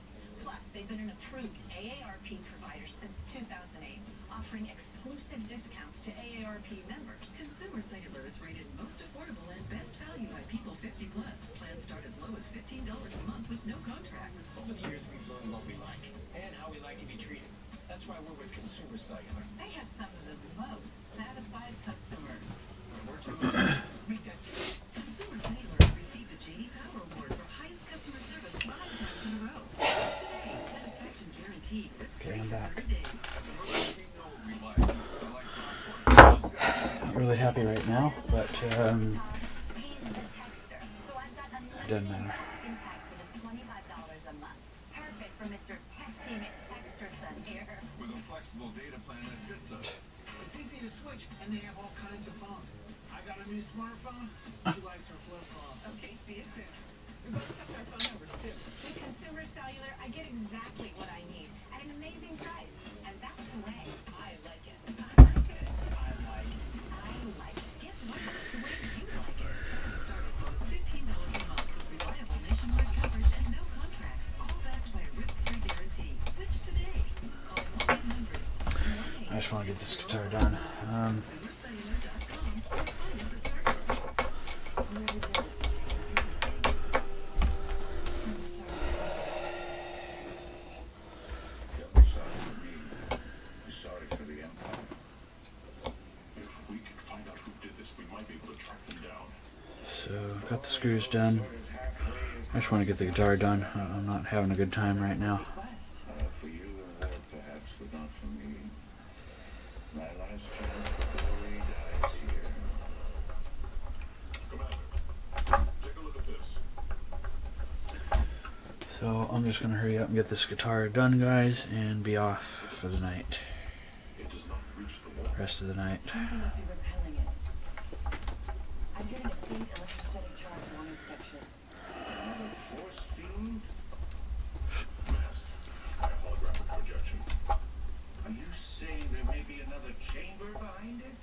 Plus, they've been an approved AARP provider since 2008, offering exclusive discounts to AARP members. Consumer Cellular is rated most affordable and best value by people 50 plus. Plans start as low as $15 a month with no contracts. Over the years, we've learned what we like and how we like to be treated. That's why we're with Consumer Cellular. They have some of the most satisfied customers. Consumer Cellular received the J.D. Power Award for highest customer service 5 times in a row. Today, satisfaction guaranteed. Okay, I'm back. Not really happy right now, but it doesn't matter. Perfect for Mr. Texty McTexterson here. With a flexible data plan that fits us. It's easy to switch, and they have all kinds of phones. I got a new smartphone. She likes her flip phone. Okay, see you soon. We both got our phone numbers too. With Consumer Cellular, I get exactly what I need at an amazing price, and that's the way I like it. I like it. I like it. I like it. Get wireless the way you like it. Start as low as $15 a month with reliable nationwide coverage and no contracts, all backed by a risk-free guarantee. Switch today. Call 1-800-1800. I just want to get this guitar done. So, got the screws done. I just want to get the guitar done. I'm not having a good time right now. For you, perhaps, but not for me. My last chance before he dies here. Commander, take a look at this. So, I'm just going to hurry up and get this guitar done, guys, and be off for the night. It does not reach the wall. Rest of the night. Something must be repelling it. I'm getting a faint electrostatic charge along its section. Another force field? Masked by a holographic projection. Are you saying there may be another chamber behind it?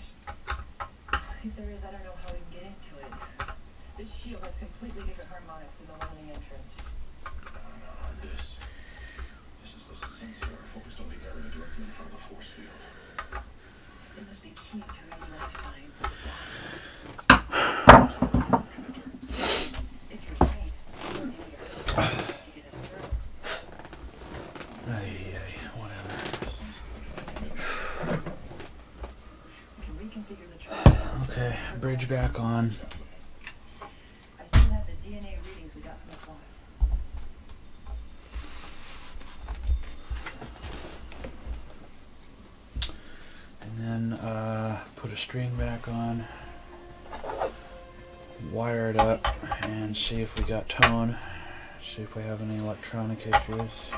If there is, I don't know how we can get into it. This shield has completely different harmonics than the one in the entrance. This is a sensor focused on the area directly in front of the force field. It must be key to reading life signs. If you're right, you'll get us through. Whatever. We can reconfigure the charge. Okay, bridge back on. I still have the DNA readings we got from the fly. And then put a string back on, wire it up, and see if we got tone, see if we have any electronic issues.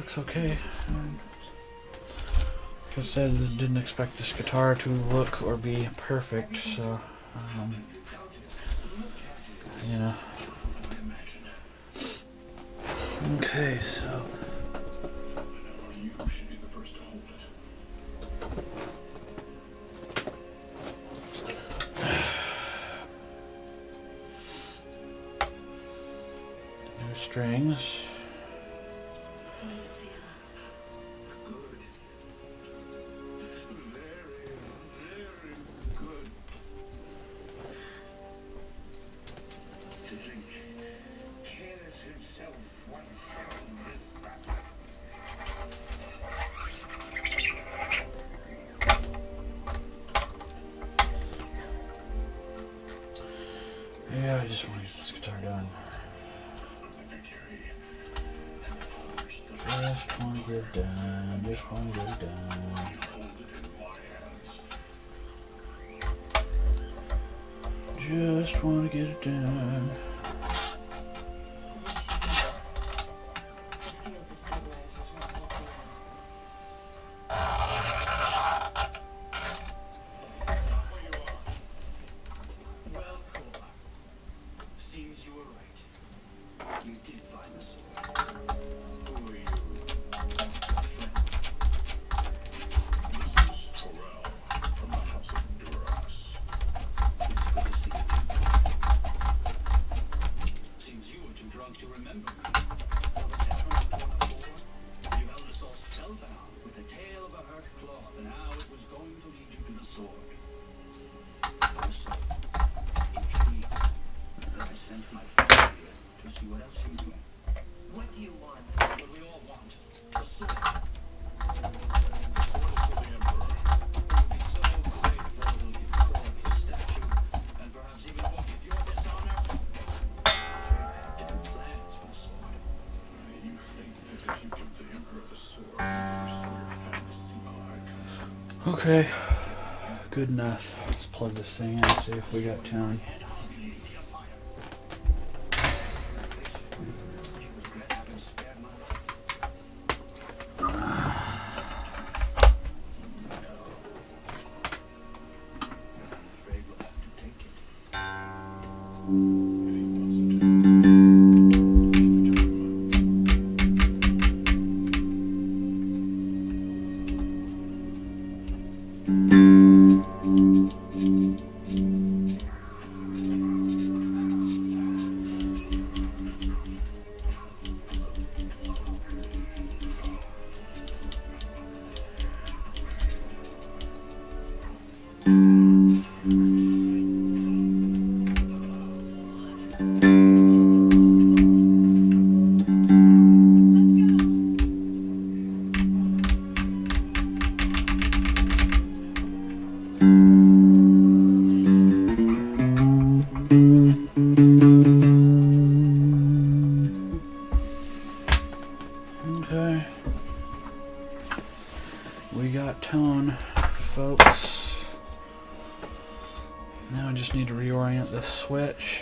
looks okay. Like I said, didn't expect this guitar to look or be perfect, so you know. Okay, so new strings. Yeah, I just want to get this guitar done. Just want to get it done. Just want to get it done. Just want to get it done. Seems you were right. You did find the sword. Who are you? This is Torel from the House of Duras. It's good to see you. Seems you were too drunk to remember me. Well, the tavern at corner 4, you held us all spellbound with the tale of a hurt cloth and how it was going to lead you to the sword. I was so intrigued that I sent my friend here to see what else you knew. What do you want? What we all want. The sword. The sword is for the Emperor. It would be so grateful to restore his statue, and perhaps even forgive your dishonor. We had different plans for the sword. You think that if you give the Emperor the sword, you restore your fantasy icons. Okay, good enough. Let's plug this thing in and see if we got tone. Okay, we got tone, folks. Now I just need to reorient this switch.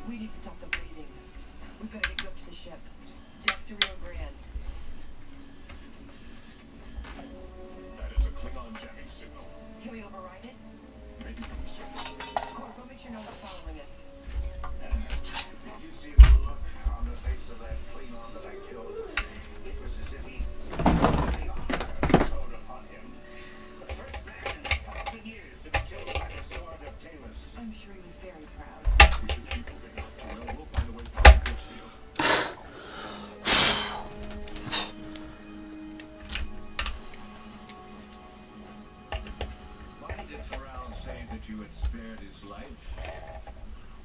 We need to stop the bleeding. We've got to get you up to the ship. Jeff to Rio Grande. That is a Klingon jamming signal. Can we override it? Maybe from the surface. Corp, go make sure no one's following us. Did you see the look on the face of that Klingon that I killed? It was as if he the honor bestowed upon him. The first man in 1,000 years to be killed by the sword of Talus. I'm sure he was very proud. We should keep moving. Well, we'll find a way past the field. Why did Torel say that you had spared his life?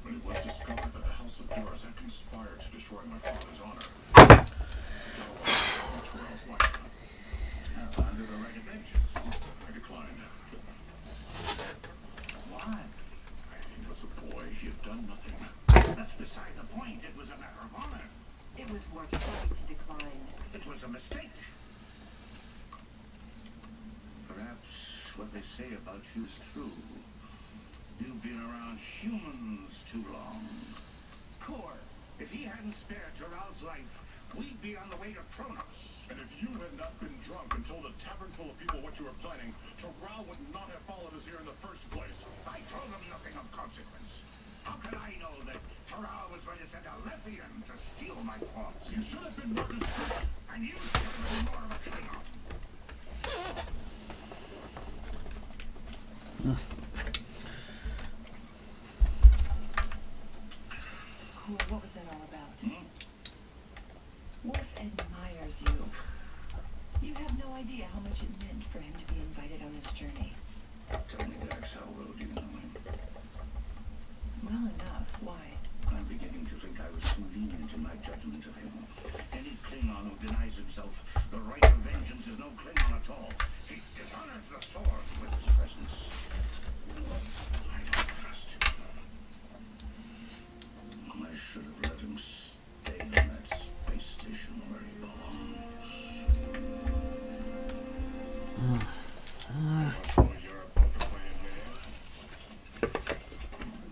When it was discovered that the House of Duras had conspired to destroy my father's honor, Torel's life. Under the right of vengeance. I declined. Why? He was a boy. He had done nothing. That's beside the point. It was a matter of honor. It was worth fighting to decline. It was a mistake. Perhaps what they say about you is true. You've been around humans too long. Poor. If he hadn't spared Terrell's life, we'd be on the way to Kronos. And if you had not been drunk and told a tavern full of people what you were planning, Terrell would not have followed us here in the first place. I told him nothing of consequence. How could I know that Terrell was going to send a Levian to steal my thoughts? You should have been more discreet. And you should have been more of a Klingon. What was that all about? Worf admires you. You have no idea how much it meant for him to be invited on this journey. Tell me, Dax, how well do you know him? Well enough. Why? I'm beginning to think I was too lenient in my judgment of him. Any Klingon who denies himself the right of vengeance is no Klingon at all. He dishonors the sword with his presence. I don't trust him. I should have let him stay in that space station where he belongs.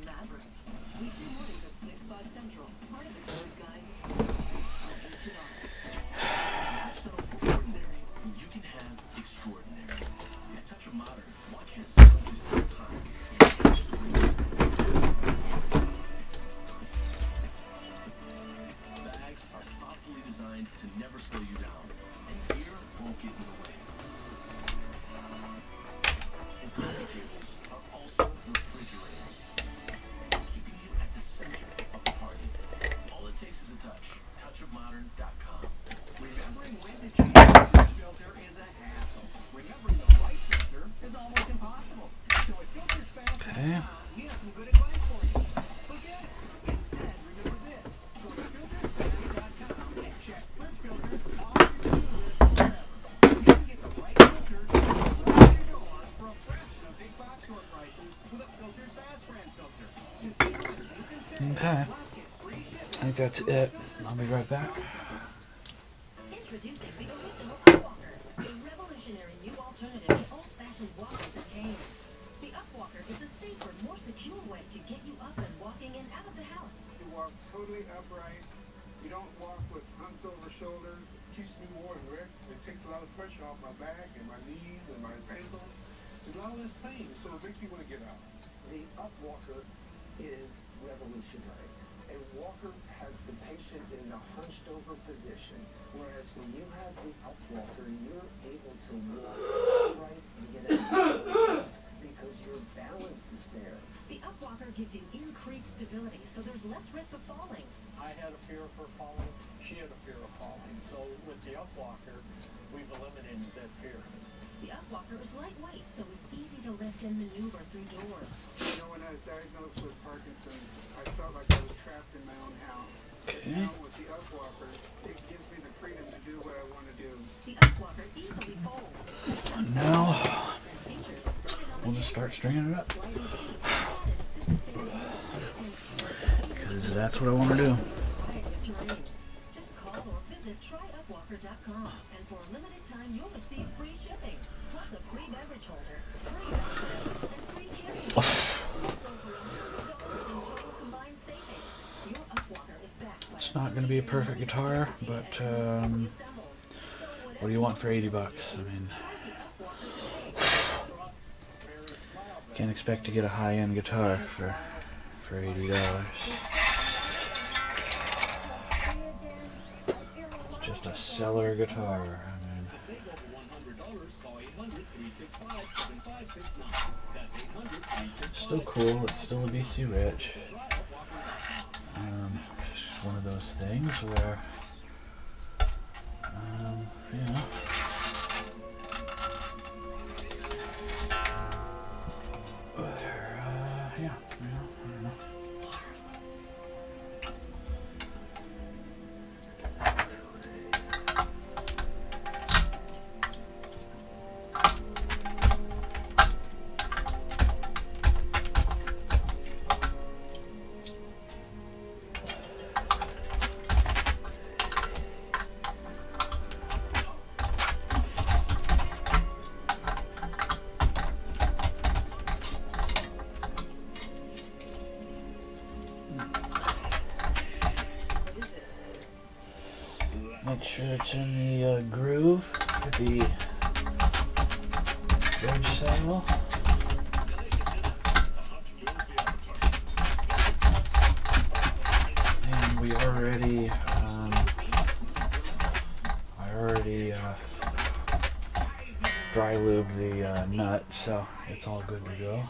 Maverick. Weekday mornings at 6 by Central. Part of the Good Guys at 7. Not so ordinary. You can have extraordinary. A touch of modern. Watch as just in time. Bags are thoughtfully designed to never slow you down, and gear won't get in the way. And coffee tables are also refrigerators, keeping you at the center of the party. All it takes is a touch. Touchofmodern.com. Remembering when to change the fridge filter is a hassle. Remembering the right filter is almost impossible. So at filtersfast.com, we have some good advice for you. Forget it. Instead, remember this. Go to filtersfast.com and check fridge filters off your to-do list forever. You can get the right filter delivered right to your door for a fraction of big box store prices with a Filters Fast brand filter. To see what you can save, Okay. plus get free shipping. I think that's it. I'll be right back. Introducing the original Upwalker, a revolutionary new alternative to old-fashioned walkers and canes. The Upwalker is a safer, more secure way to get you up and walking and out of the house. You walk totally upright. You don't walk with hunched over shoulders. It keeps me warm, Rick. It takes a lot of pressure off my back and my knees and my ankles. There's a lot of this pain, so it makes me want to get out. The Upwalker is revolutionary. A walker has the patient in the hunched over position, whereas when you have the Upwalker, you're able to walk upright and get out because your balance is there. The Upwalker gives you increased stability, so there's less risk of falling. I had a fear for falling. She had a fear of falling. So with the Upwalker, we've eliminated that fear. The Upwalker is lightweight, so it's easy to lift and maneuver through doors. You know, when I was diagnosed with Parkinson's, I felt like I was trapped in my own house. Okay. Now with the Upwalker, it gives me the freedom to do what I want to do. The Upwalker easily folds. And now we'll just start stringing it up because that's what I want to do. Just call or visit tryupwalker.com, and for a limited time you'll receive free shipping, plus a free beverage holder, free backpack, and free carry. That's over $100 in total combined savings. Your Upwalker is backed by It's not going to be a perfect guitar, but what do you want for 80 bucks? I mean, can't expect to get a high-end guitar for $80. It's just a cellar guitar. I mean, it's still cool. It's still a BC Rich. Just one of those things where, you know. Yeah, I don't know. It's in the groove for the bridge saddle. And we already, I already dry lubed the nut, so it's all good to go.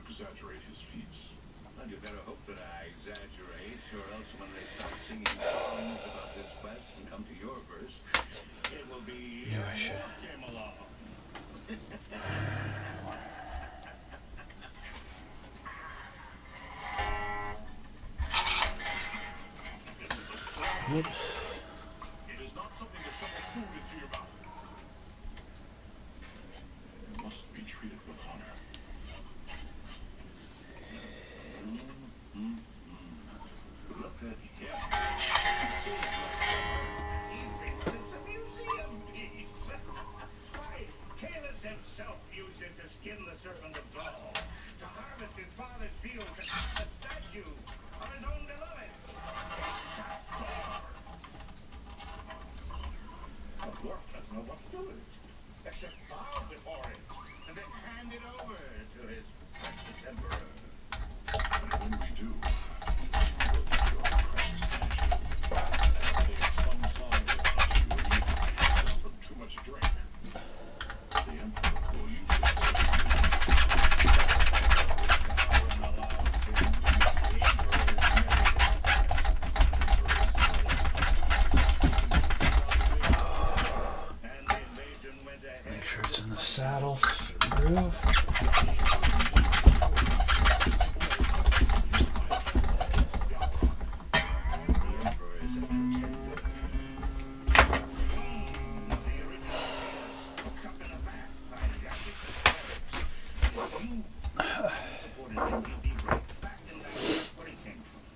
Exaggerate his feats. And you better hope that I exaggerate, or else when they start singing songs about this quest and come to your verse, it will be Yeah, I should. Came along. Whoops. It is not something to shovel food into your mouth. It must be treated with honor. Look at him. He thinks it's a museum piece. Why, Calus himself used it to skin the serpent of Zol, to harvest his father's fields, and a statue of his own beloved. It's a sword. A dwarf doesn't know what to do with it, except bow before it, and then hand it over to his precious emperor. But when we do, we'll get your precious statue. And they some song will touch you and eat from too much drink. The emperor will use it. Make sure it's in the saddle groove.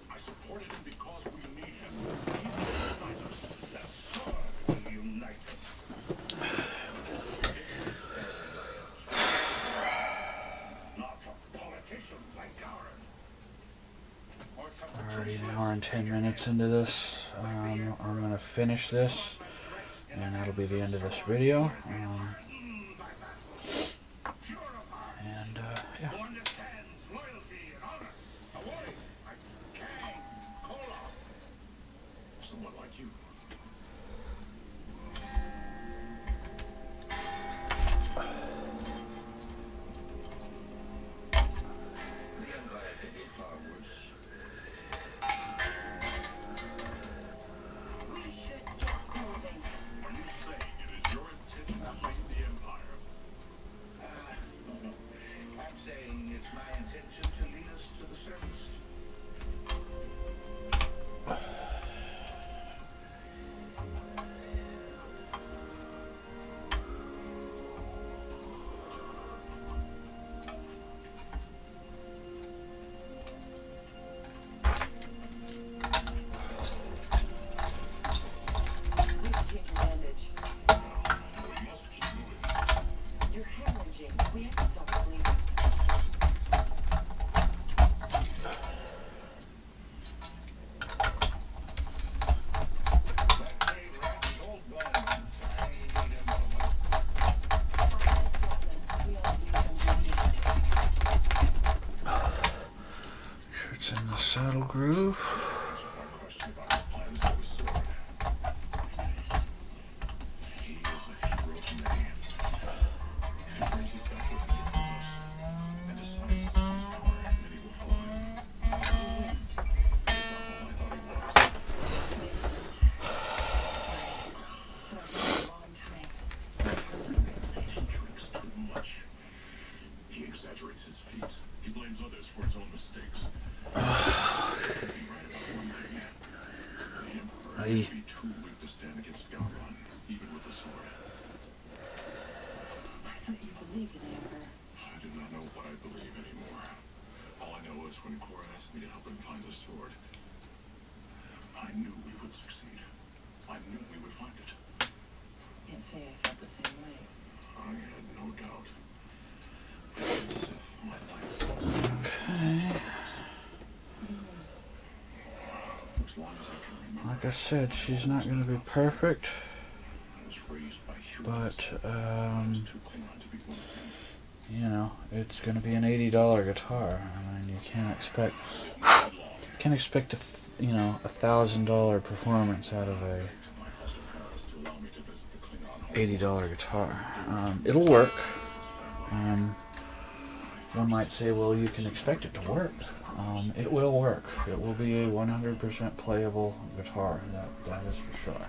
I supported him because we need him. He will unite us. The sword will unite us. Not a politician like ours. Already an hour and 10 minutes into this. I'm going to finish this, and that'll be the end of this video. Yeah. Someone like you. The Empire could be far worse. We should get moving. Are you saying it is your intention to lead the Empire? No. I'm saying it's my intention to lead us to the surface. Saddle groove. He exaggerates his feats. He blames others for his own mistakes. Be too weak to stand against Gauron, even with the sword. I thought you believed in the Emperor. I do not know what I believe anymore. All I know is when Cora asked me to help him find the sword, I knew we would succeed. I knew we would find it. Can't say I felt the same way. I had no doubt. Okay. Like I said, she's not going to be perfect, but you know, it's going to be an $80 guitar. I mean, you can't expect a $1,000 performance out of a $80 guitar. It'll work. One might say, well, you can expect it to work. It will work. It will be a 100% playable guitar. That is for sure.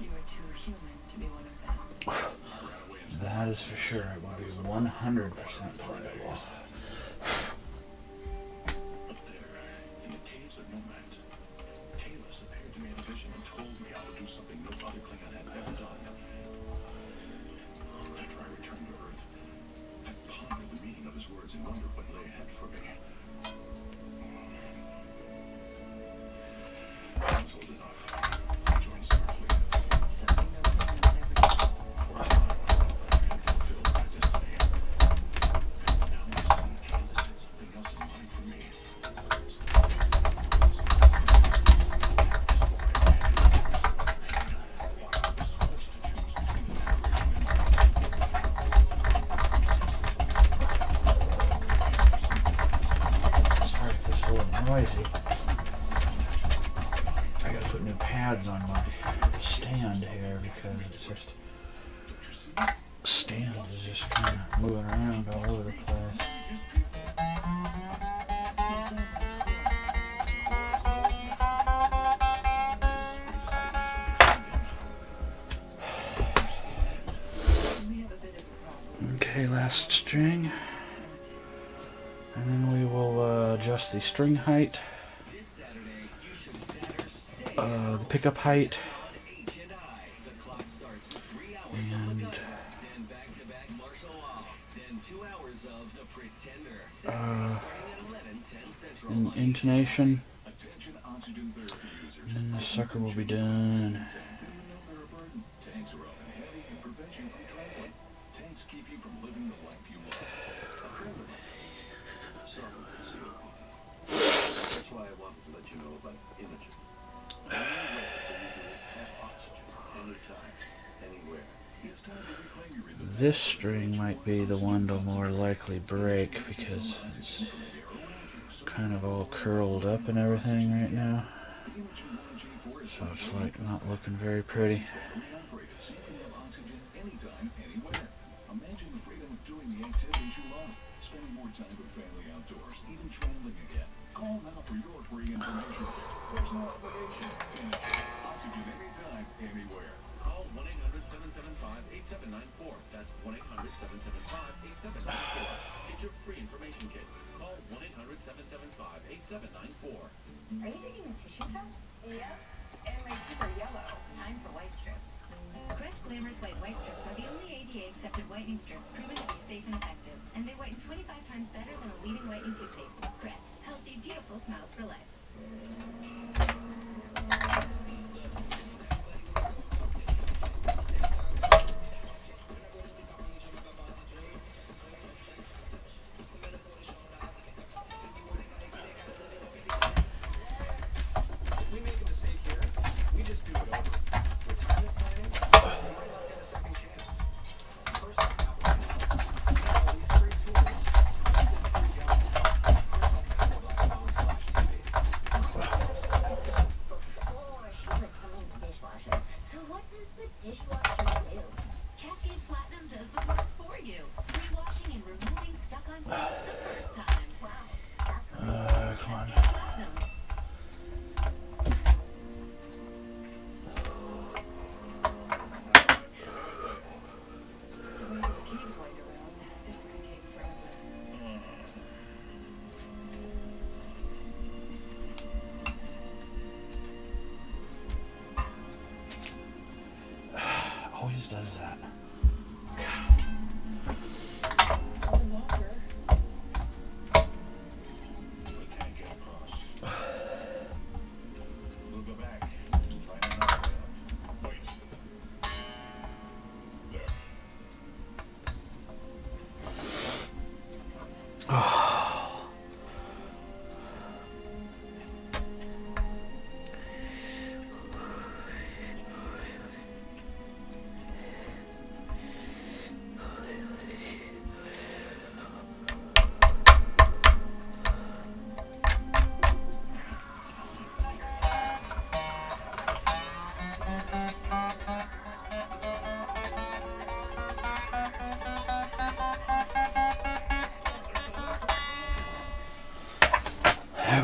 You were too human to be one of them. That is for sure. It will be 100% playable. Noisy. I gotta put new pads on my stand here because it's just stand is just kind of moving around all over the place. Okay, last string. And then we will adjust the string height, the pickup height, and intonation, and then this sucker will be done. This string might be the one to more likely break because it's kind of all curled up and everything right now. So it's like not looking very pretty. Call 1-800-775-8794. That's 1-800-775-8794. Get your free information kit. Call 1-800-775-8794. Are you taking a tissue test? Yep. And my teeth are yellow. Time for white strips. Crest Glamorous White Strips are the only ADA-accepted whitening strips proven to be safe and effective. And they whiten 25 times better than a leading whitening toothpaste. Crest. Healthy, beautiful smiles for life. Always does that.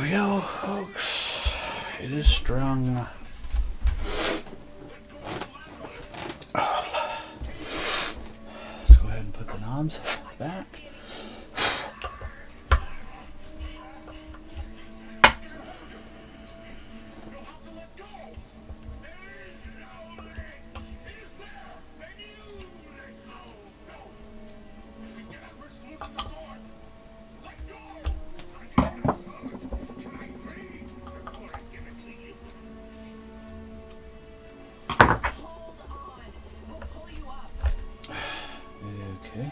we go, folks. It is strung. Let's go ahead and put the knobs back. Okay.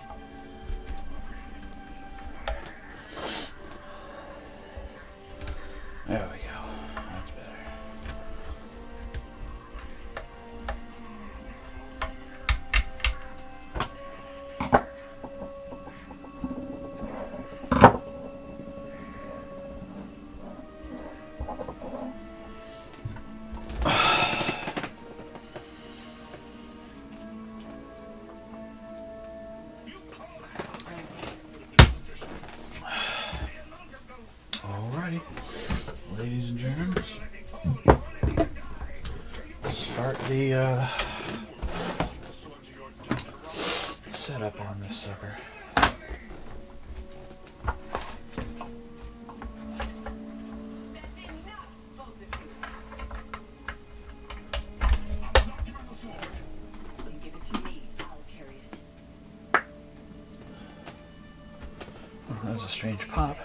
There we go. That's better. Alrighty, ladies and gentlemen, start the setup on this sucker. Oh, that was a strange pop.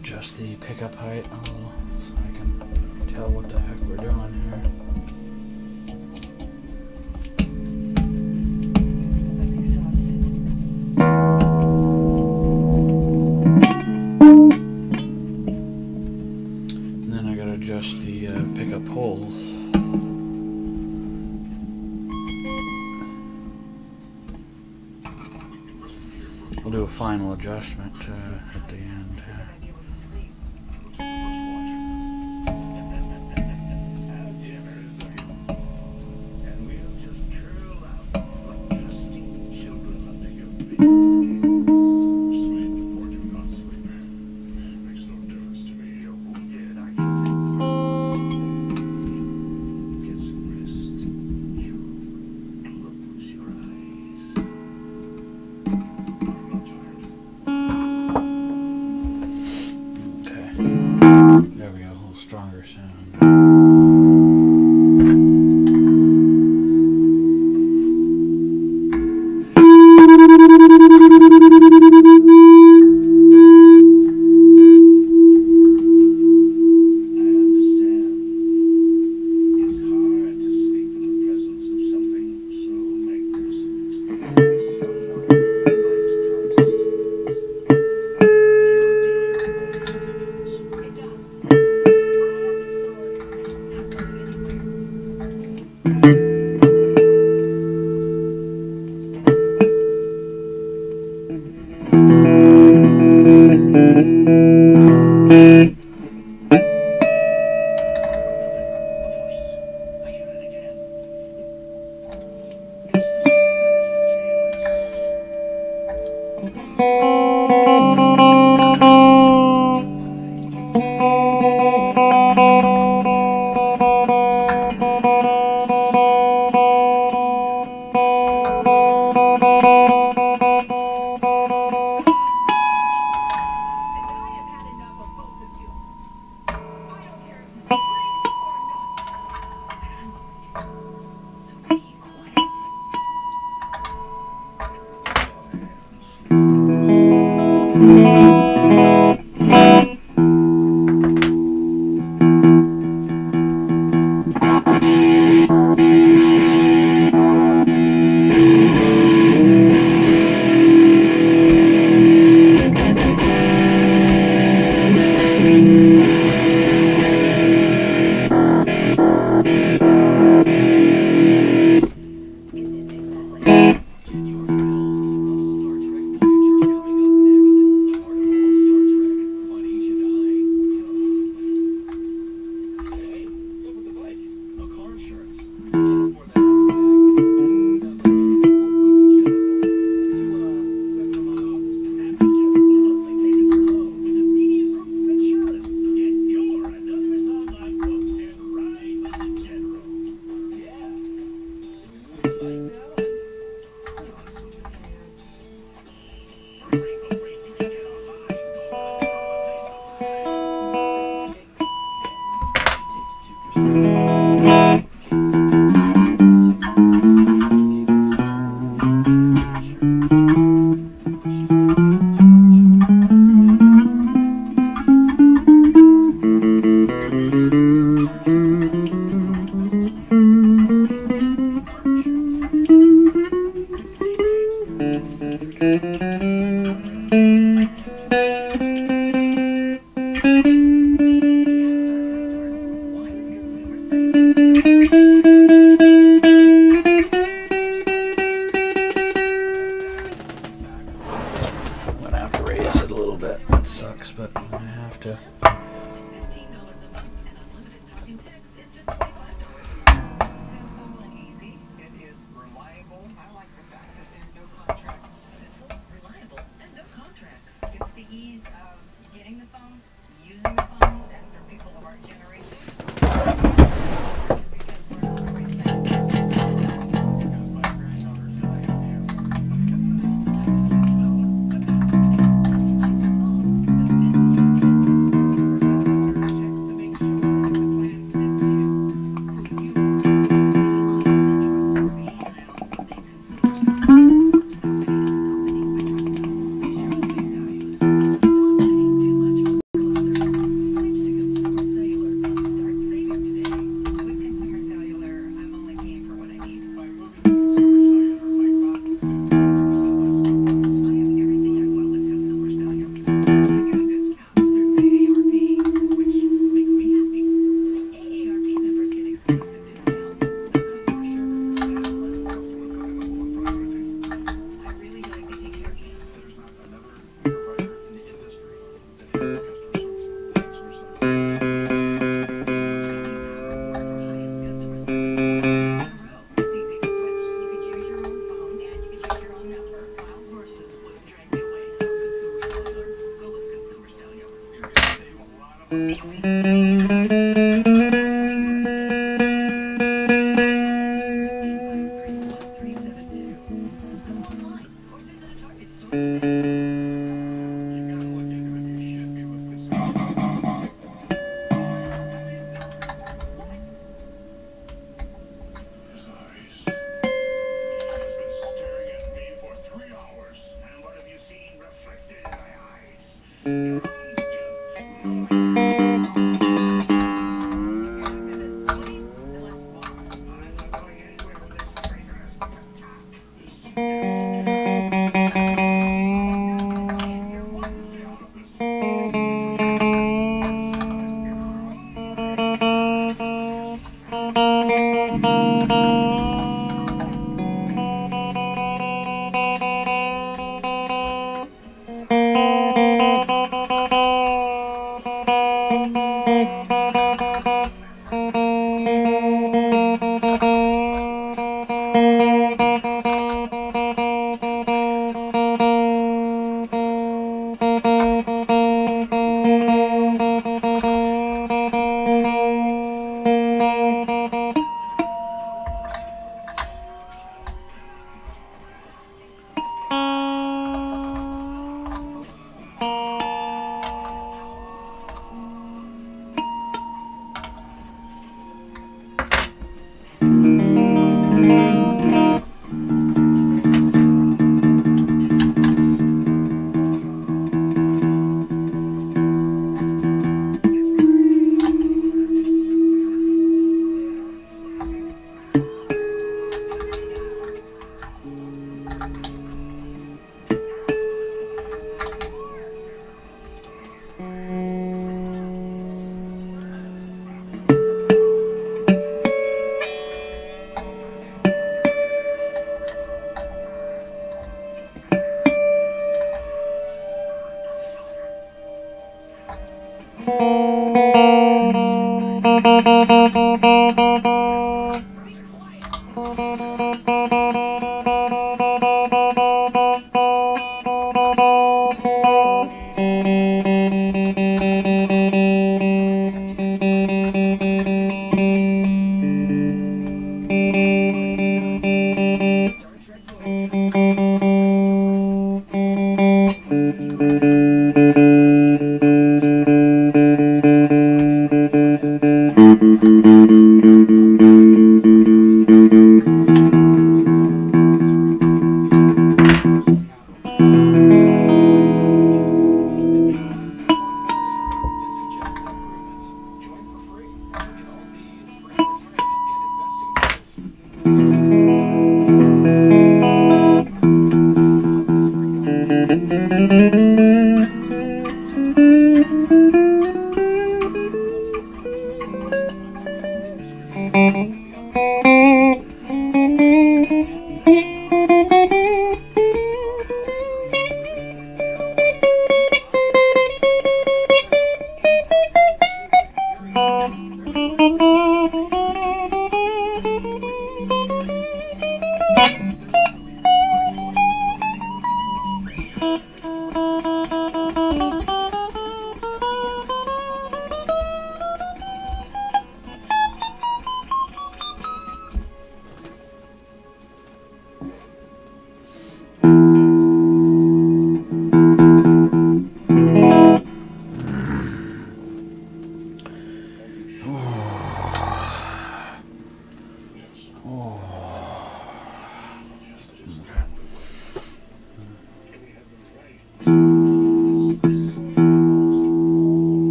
Adjust the pickup height a little so I can tell what the heck we're doing here. And then I gotta adjust the pickup holes. We'll do a final adjustment at the end.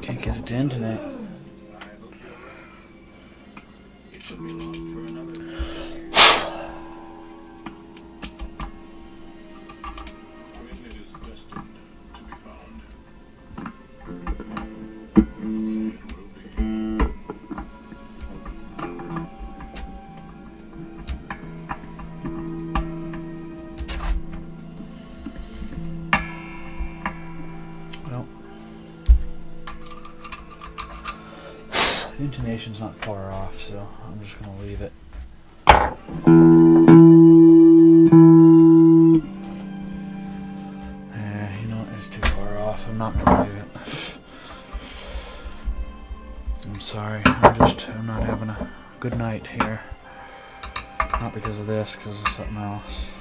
Can't get it in tonight. The intonation's not far off, so I'm just going to leave it. Yeah, you know, it's too far off. I'm not going to leave it. I'm sorry. I'm not having a good night here. Not because of this, because of something else.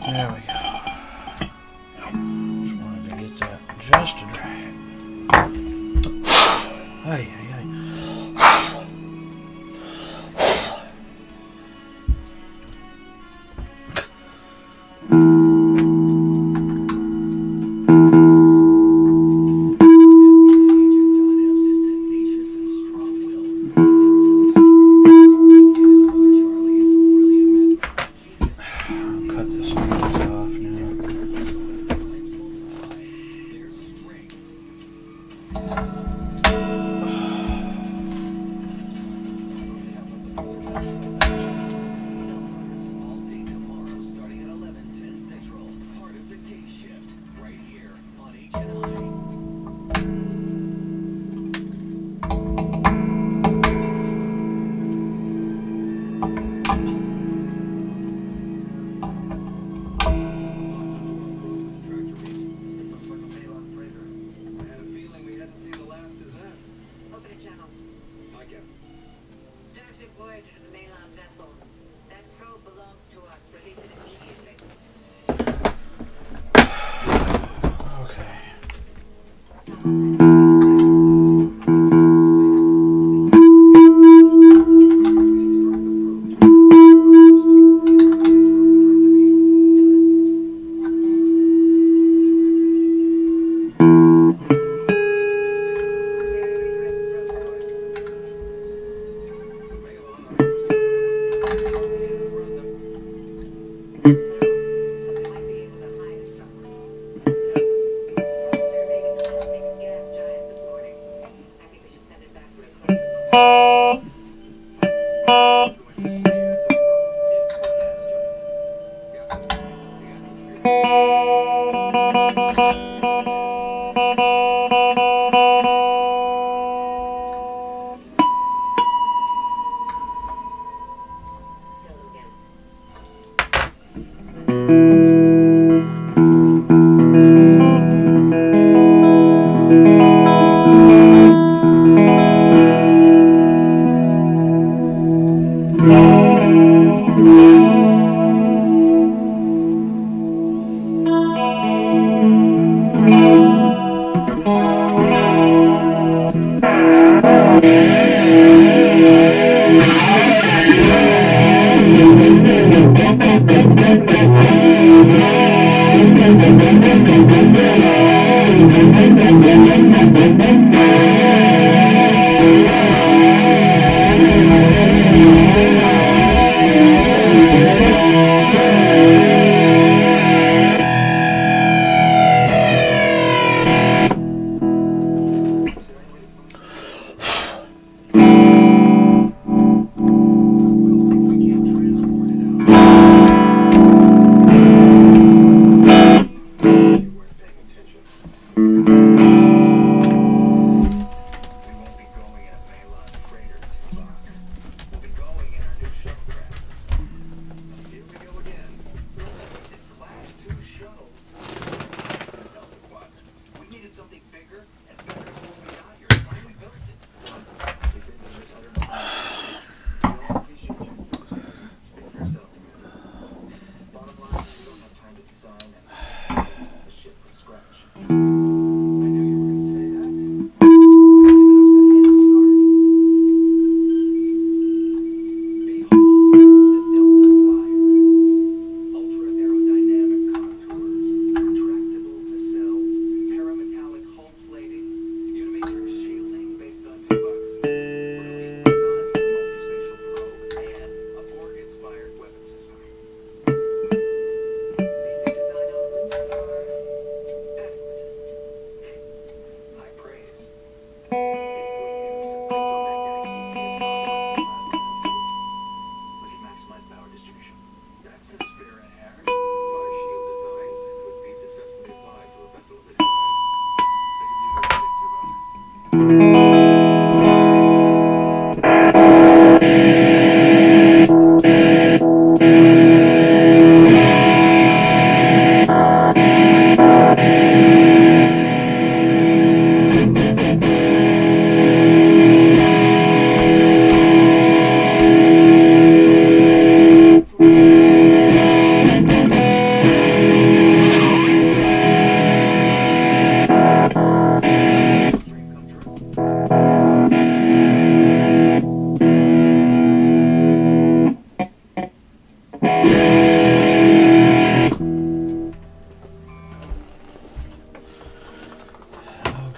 There we go. Just wanted to get that adjusted right. Ay, ay, ay.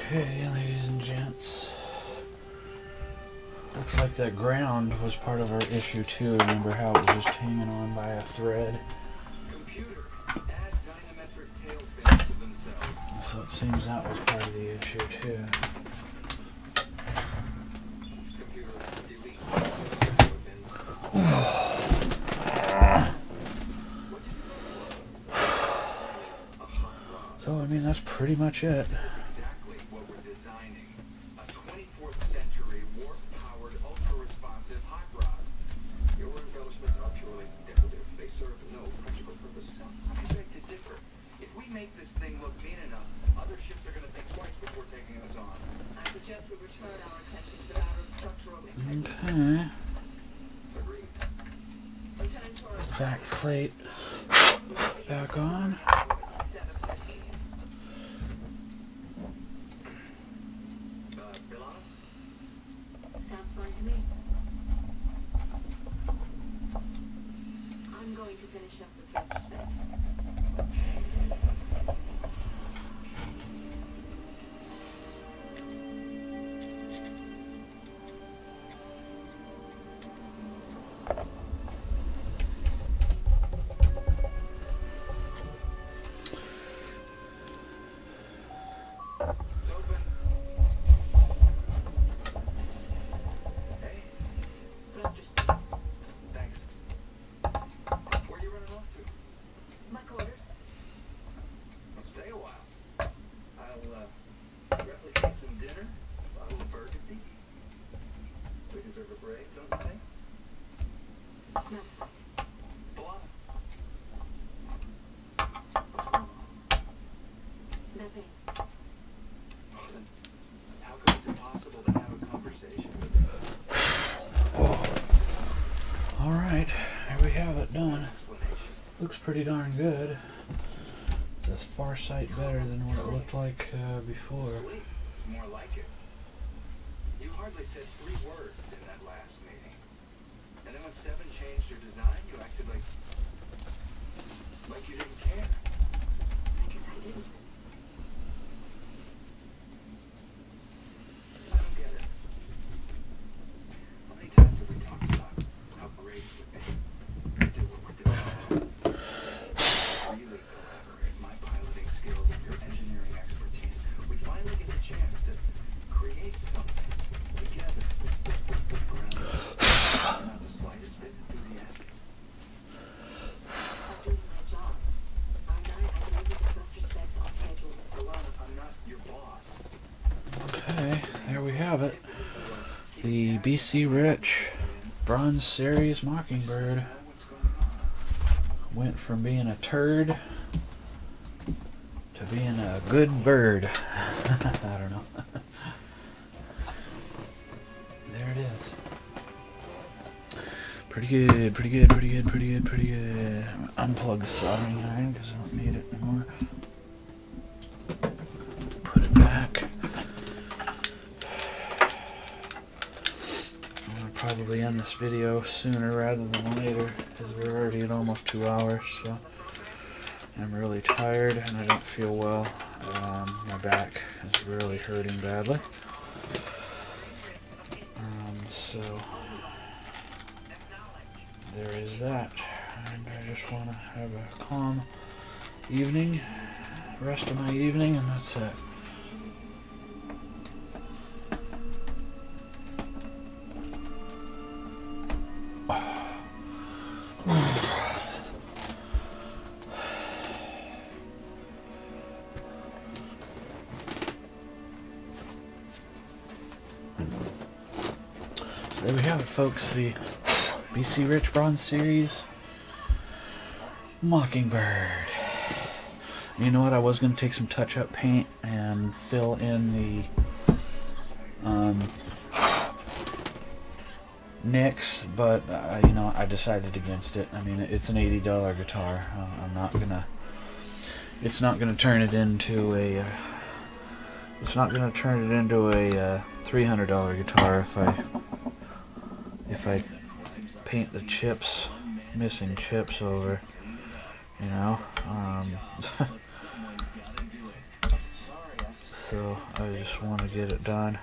Okay, ladies and gents. Looks like that ground was part of our issue too. Remember how it was just hanging on by a thread? Computer, add dynametric tail fins to themselves. So it seems that was part of the issue too. Computer, delete. So, I mean, that's pretty much it. Exactly what we're designing. A 24th century warp-powered, ultra-responsive hot rod. Your embellishments are purely decorative. They serve no practical purpose. I beg to differ. If we make this thing look mean enough, other ships are going to think twice before taking us on. I suggest we return our attention to the matter of structural integrity. Okay. Agreed. Lieutenant Torres, Back plate back on. instead of titanium. Ilana? Sounds fine to me. I'm going to finish up the thruster specs. It's open. Hey, Thruster specs. thanks. Where are you running off to? My quarters. Stay a while. I'll replicate some dinner, a bottle of burgundy. We deserve a break, don't you think? No. Ilana? Nothing. Then how come it's impossible to have a conversation with you? Alright, here we have it done. Looks pretty darn good. It's far sight better than what it looked like before. Sweet. More like it. You hardly said 3 words in that last meeting. And then when Seven changed your design, you acted like you didn't care. I guess I didn't. I don't get it. How many times have we talked about how great it would be to do what we're doing? Really collaborate my piloting skills and your engineering expertise. We finally get the chance to create something together. Around not the slightest bit enthusiastic. I'm doing my job. I'm not. I can leave the thruster specs on schedule. Ilana, I'm not your boss. Okay, there we have it. The BC Rich Bronze Series Mockingbird went from being a turd to being a good bird. I don't know. There it is. Pretty good, pretty good, pretty good, pretty good, pretty good. Unplug the soldering iron because I don't need it anymore. Put it back. I'm gonna probably end this video sooner rather than later because we're already at almost 2 hours, so I'm really tired and I don't feel well. My back is really hurting badly. So there is that, and I just want to have a calm evening, rest of my evening, and that's it. So there we have it, folks, the BC Rich Bronze Series Mockingbird. You know what, I was going to take some touch-up paint and fill in the nicks, but you know, I decided against it. I mean, it's an $80 guitar. I'm not gonna. It's not gonna turn it into a. It's not gonna turn it into a $300 guitar if I paint the chips, missing chips over. You know. So I just want to get it done.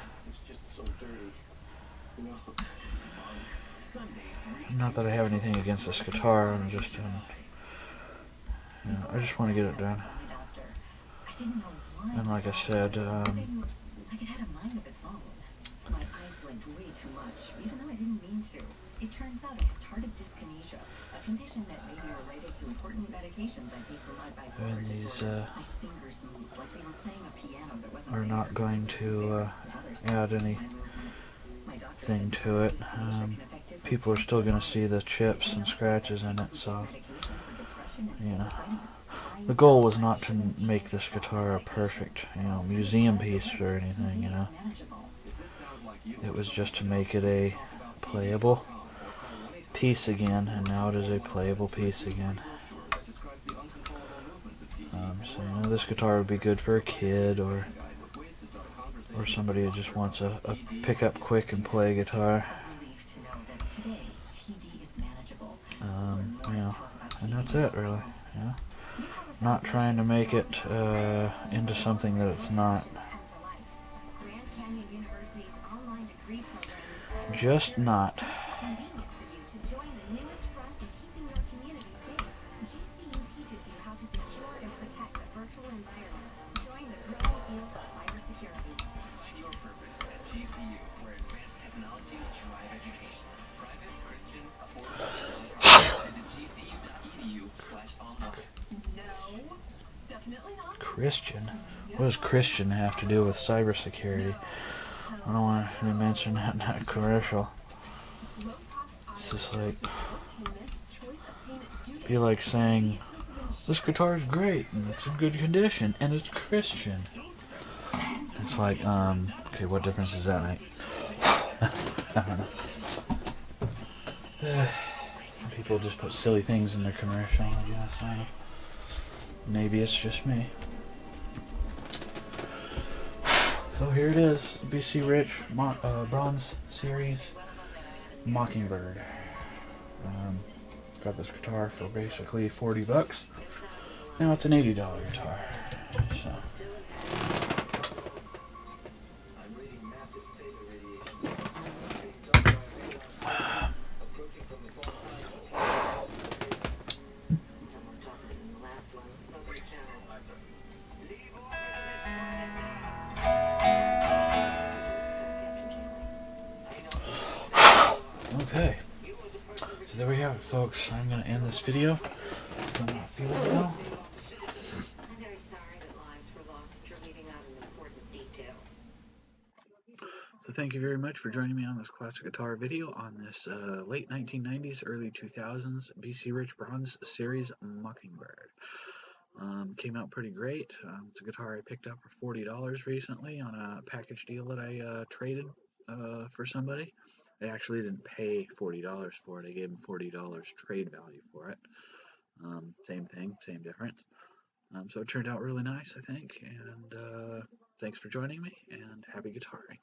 Not that I have anything against this guitar, I'm just, you know, I just want to get it done. And like I said, I had a mind of its own. My eyes blinked way too much, even though I didn't mean to. It turns out I have tardive dyskinesia, a condition that may be related to important medications I take for my bipolar And these disorder. My fingers move like they were playing a piano that wasn't are not going to add anything to it. People are still going to see the chips and scratches in it, so, you know. The goal was not to make this guitar a perfect, museum piece or anything, It was just to make it a playable piece again, and now it is a playable piece again. So, this guitar would be good for a kid or somebody who just wants a pick up quick and play guitar. And that's it, really. Not trying to make it into something that it's not. Just not. Christian? What does Christian have to do with cybersecurity? I don't want to mention that in that commercial. It's just like, be like saying, this guitar is great and it's in good condition and it's Christian. It's like, okay, what difference does that make? I don't know. People just put silly things in their commercial, I guess. I don't know. Maybe it's just me. So here it is, BC Rich Bronze Series Mockingbird. Got this guitar for basically $40. Now it's an $80 guitar. So. Okay, so there we have it, folks. I'm going to end this video. I'm not feeling well. I'm very sorry that lives were lost. You're leaving out an important detail. So thank you very much for joining me on this classic guitar video on this late 1990s, early 2000s BC Rich Bronze Series Mockingbird. Came out pretty great. It's a guitar I picked up for $40 recently on a package deal that I traded for somebody. I actually didn't pay $40 for it. I gave them $40 trade value for it. Same thing, same difference. So it turned out really nice, I think. And thanks for joining me, and happy guitaring.